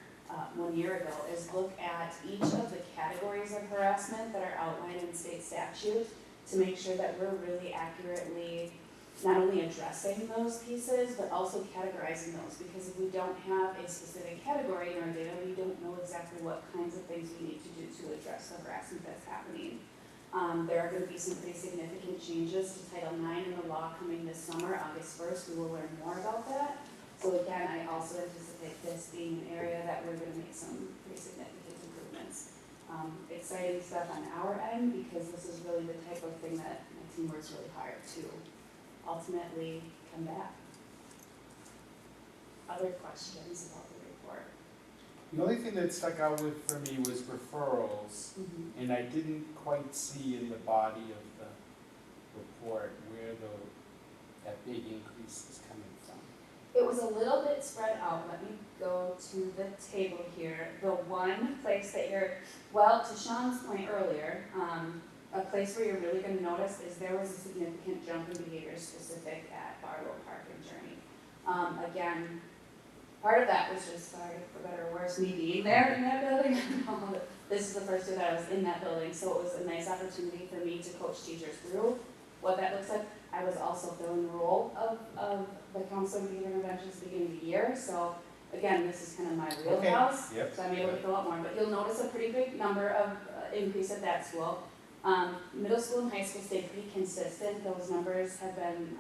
1 year ago, is look at each of the categories of harassment that are outlined in state statute to make sure that we're really accurately not only addressing those pieces, but also categorizing those. Because if we don't have a specific category in our data, we don't know exactly what kinds of things we need to do to address the harassment that's happening. There are going to be some pretty significant changes to Title IX in the law coming this summer, August 1st. We will learn more about that. So again, I also anticipate this being an area that we're going to make some pretty significant improvements. Exciting stuff on our end because this is really the type of thing that my team works really hard to ultimately combat. Other questions about the report? The only thing that stuck out for me was referrals, and I didn't quite see in the body of the report where that big increase is coming from. It was a little bit spread out. Let me go to the table here. The one place that well, to Sean's point earlier, a place where you're really going to notice is there was a significant jump in behavior specific at Barlow Park and Journey. Again, part of that was just, sorry, for better or worse, me being there in that building. This is the first year that I was in that building, so it was a nice opportunity for me to coach teachers through what that looks like. I was also filling the role of the counselor and behavior interventions at the beginning of the year, so again, this is kind of my wheelhouse, so I'm able to fill out more. But you'll notice a pretty big number of increase at that school. Middle school and high school stayed pretty consistent. Those numbers have been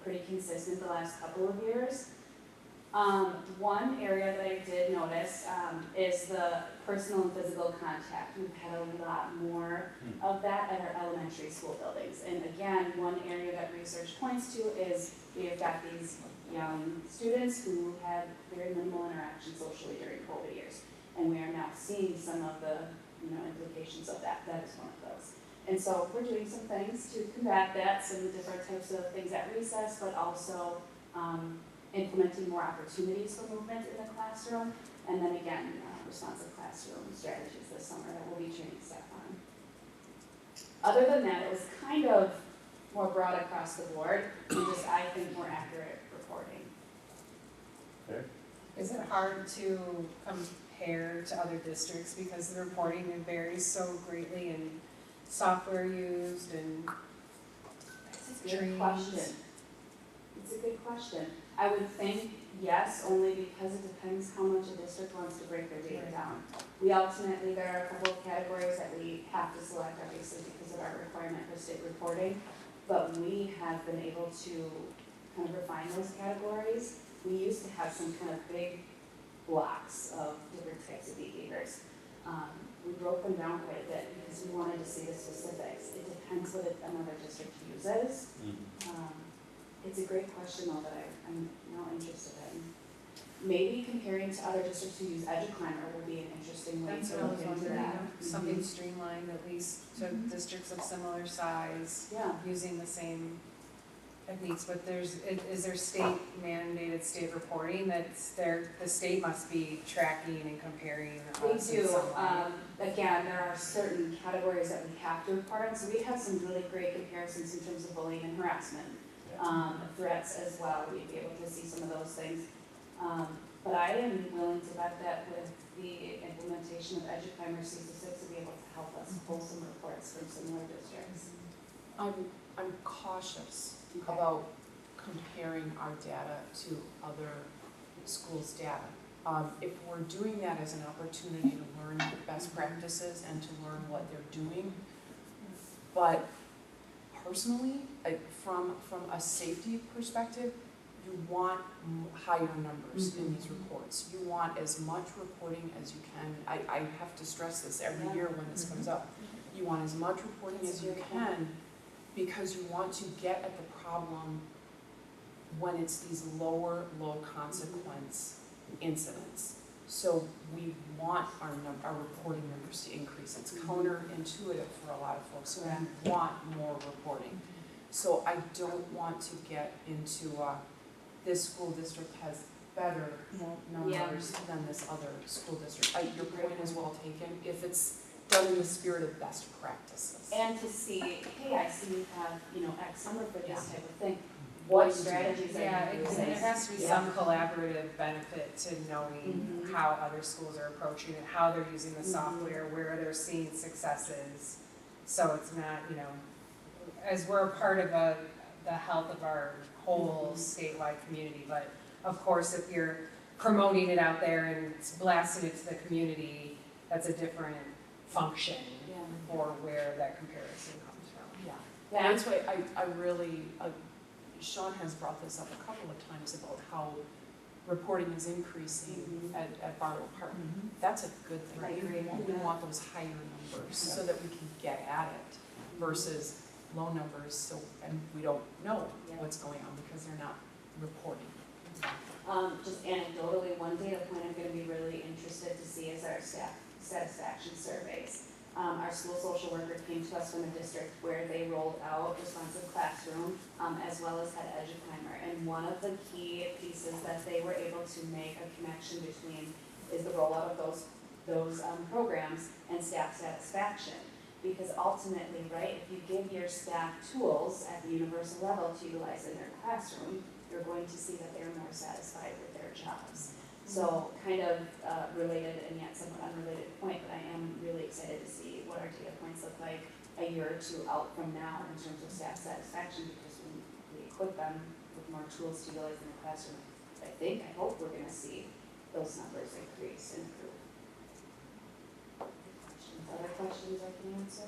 pretty consistent the last couple of years. One area that I did notice is the personal and physical contact. We've had a lot more of that at our elementary school buildings. And again, one area that research points to is we have got these young students who had very minimal interaction socially during COVID years. And we are now seeing some of the implications of that. That is one of those. And so we're doing some things to combat that, some different types of things at recess, but also implementing more opportunities for movement in the classroom, and then again, responsive classroom strategies this summer that we'll be training staff on. Other than that, it was kind of more broad across the board, and just, I think, more accurate reporting. Okay. Is it hard to compare to other districts because the reporting varies so greatly in software used and It's a good trainings? question. It's a good question. I would think yes, only because it depends how much a district wants to break their data down. We ultimately, there are a couple of categories that we have to select, obviously, because of our requirement for state reporting. But we have been able to kind of refine those categories. We used to have some kind of big blocks of different types of behaviors. We broke them down quite a bit because we wanted to see the specifics. It depends what another district uses. It's a great question though that I'm now interested in. Maybe comparing to other districts who use EduClimber would be an interesting way That's to what I look was into wondering, that. something streamlined at least to districts of similar size, Yeah. using the same techniques, but is there state mandated state reporting that's there, the state must be tracking and comparing They us in do. some way? Again, there are certain categories that we have to report on, so we have some really great comparisons in terms of bullying and harassment. Threats as well, we'd be able to see some of those things. But I am willing to bet that with the implementation of EduClimber CC6 to be able to help us pull some reports from similar districts. I'm cautious about comparing our data to other schools' data. If we're doing that as an opportunity to learn best practices and to learn what they're doing, but personally, from a safety perspective, you want higher numbers in these reports. You want as much reporting as you can. I have to stress this every year when this comes up. You want as much reporting as you can because you want to get at the problem when it's these low consequence incidents. So we want our reporting numbers to increase. It's counterintuitive for a lot of folks who want more reporting. So I don't want to get into this school district has better numbers than this other school district. Your point is well taken. If it's done in the spirit of best practices. And to see, hey, I see you have, X number for this type of thing. What What strategies are you using? There has to be some collaborative benefit to knowing how other schools are approaching it, how they're using the software, where they're seeing successes. So it's not, as we're a part of the health of our whole statewide community, but of course, if you're promoting it out there and blasting it to the community, that's a different function for where that comparison comes from. And that's why I really, Sean has brought this up a couple of times about how reporting is increasing at Barlow Park. That's a good thing. I agree. We want those higher numbers so that we can get at it versus low numbers, and we don't know what's going on because they're not reporting. Just anecdotally, one data point I'm going to be really interested to see is our staff satisfaction surveys. Our school social worker came to us from a district where they rolled out responsive classroom as well as had EduClimber. And one of the key pieces that they were able to make a connection between is the rollout of those programs and staff satisfaction. Because ultimately, right, if you give your staff tools at the universal level to utilize in their classroom, you're going to see that they're more satisfied with their jobs. So kind of related and yet somewhat unrelated point, but I am really excited to see what our data points look like a year or two out from now in terms of staff satisfaction, because when we equip them with more tools to utilize in the classroom, I hope we're going to see those numbers increase and improve. Other questions I can answer?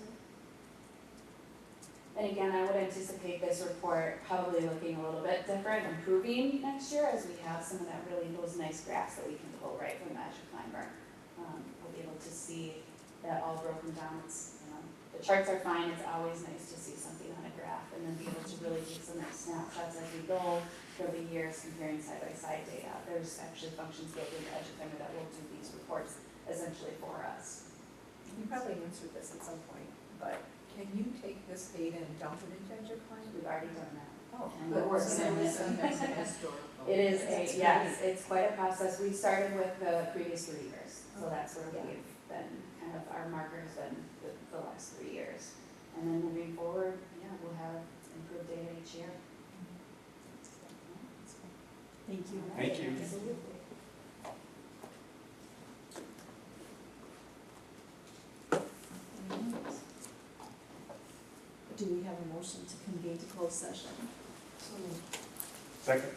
And again, I would anticipate this report probably looking a little bit different, improving next year as we have some of those nice graphs that we can pull right from EduClimber. We'll be able to see that all broken down. The charts are fine, it's always nice to see something on a graph and then be able to really take some nice snapshots as we go for the years comparing side-by-side data. There's actually functions built into EduClimber that will do these reports essentially for us. You probably answered this at some point, but can you take this data and dump it into EduClimber? We've already done that. Oh, And we're working on it. It is it's quite a process. We started with the previous 3 years, so that's where we've been, kind of our marker has been the last 3 years. And then moving forward, we'll have improved data each year. Thank you. Thank you. Absolutely. do we have a motion to convene to closed session? Second.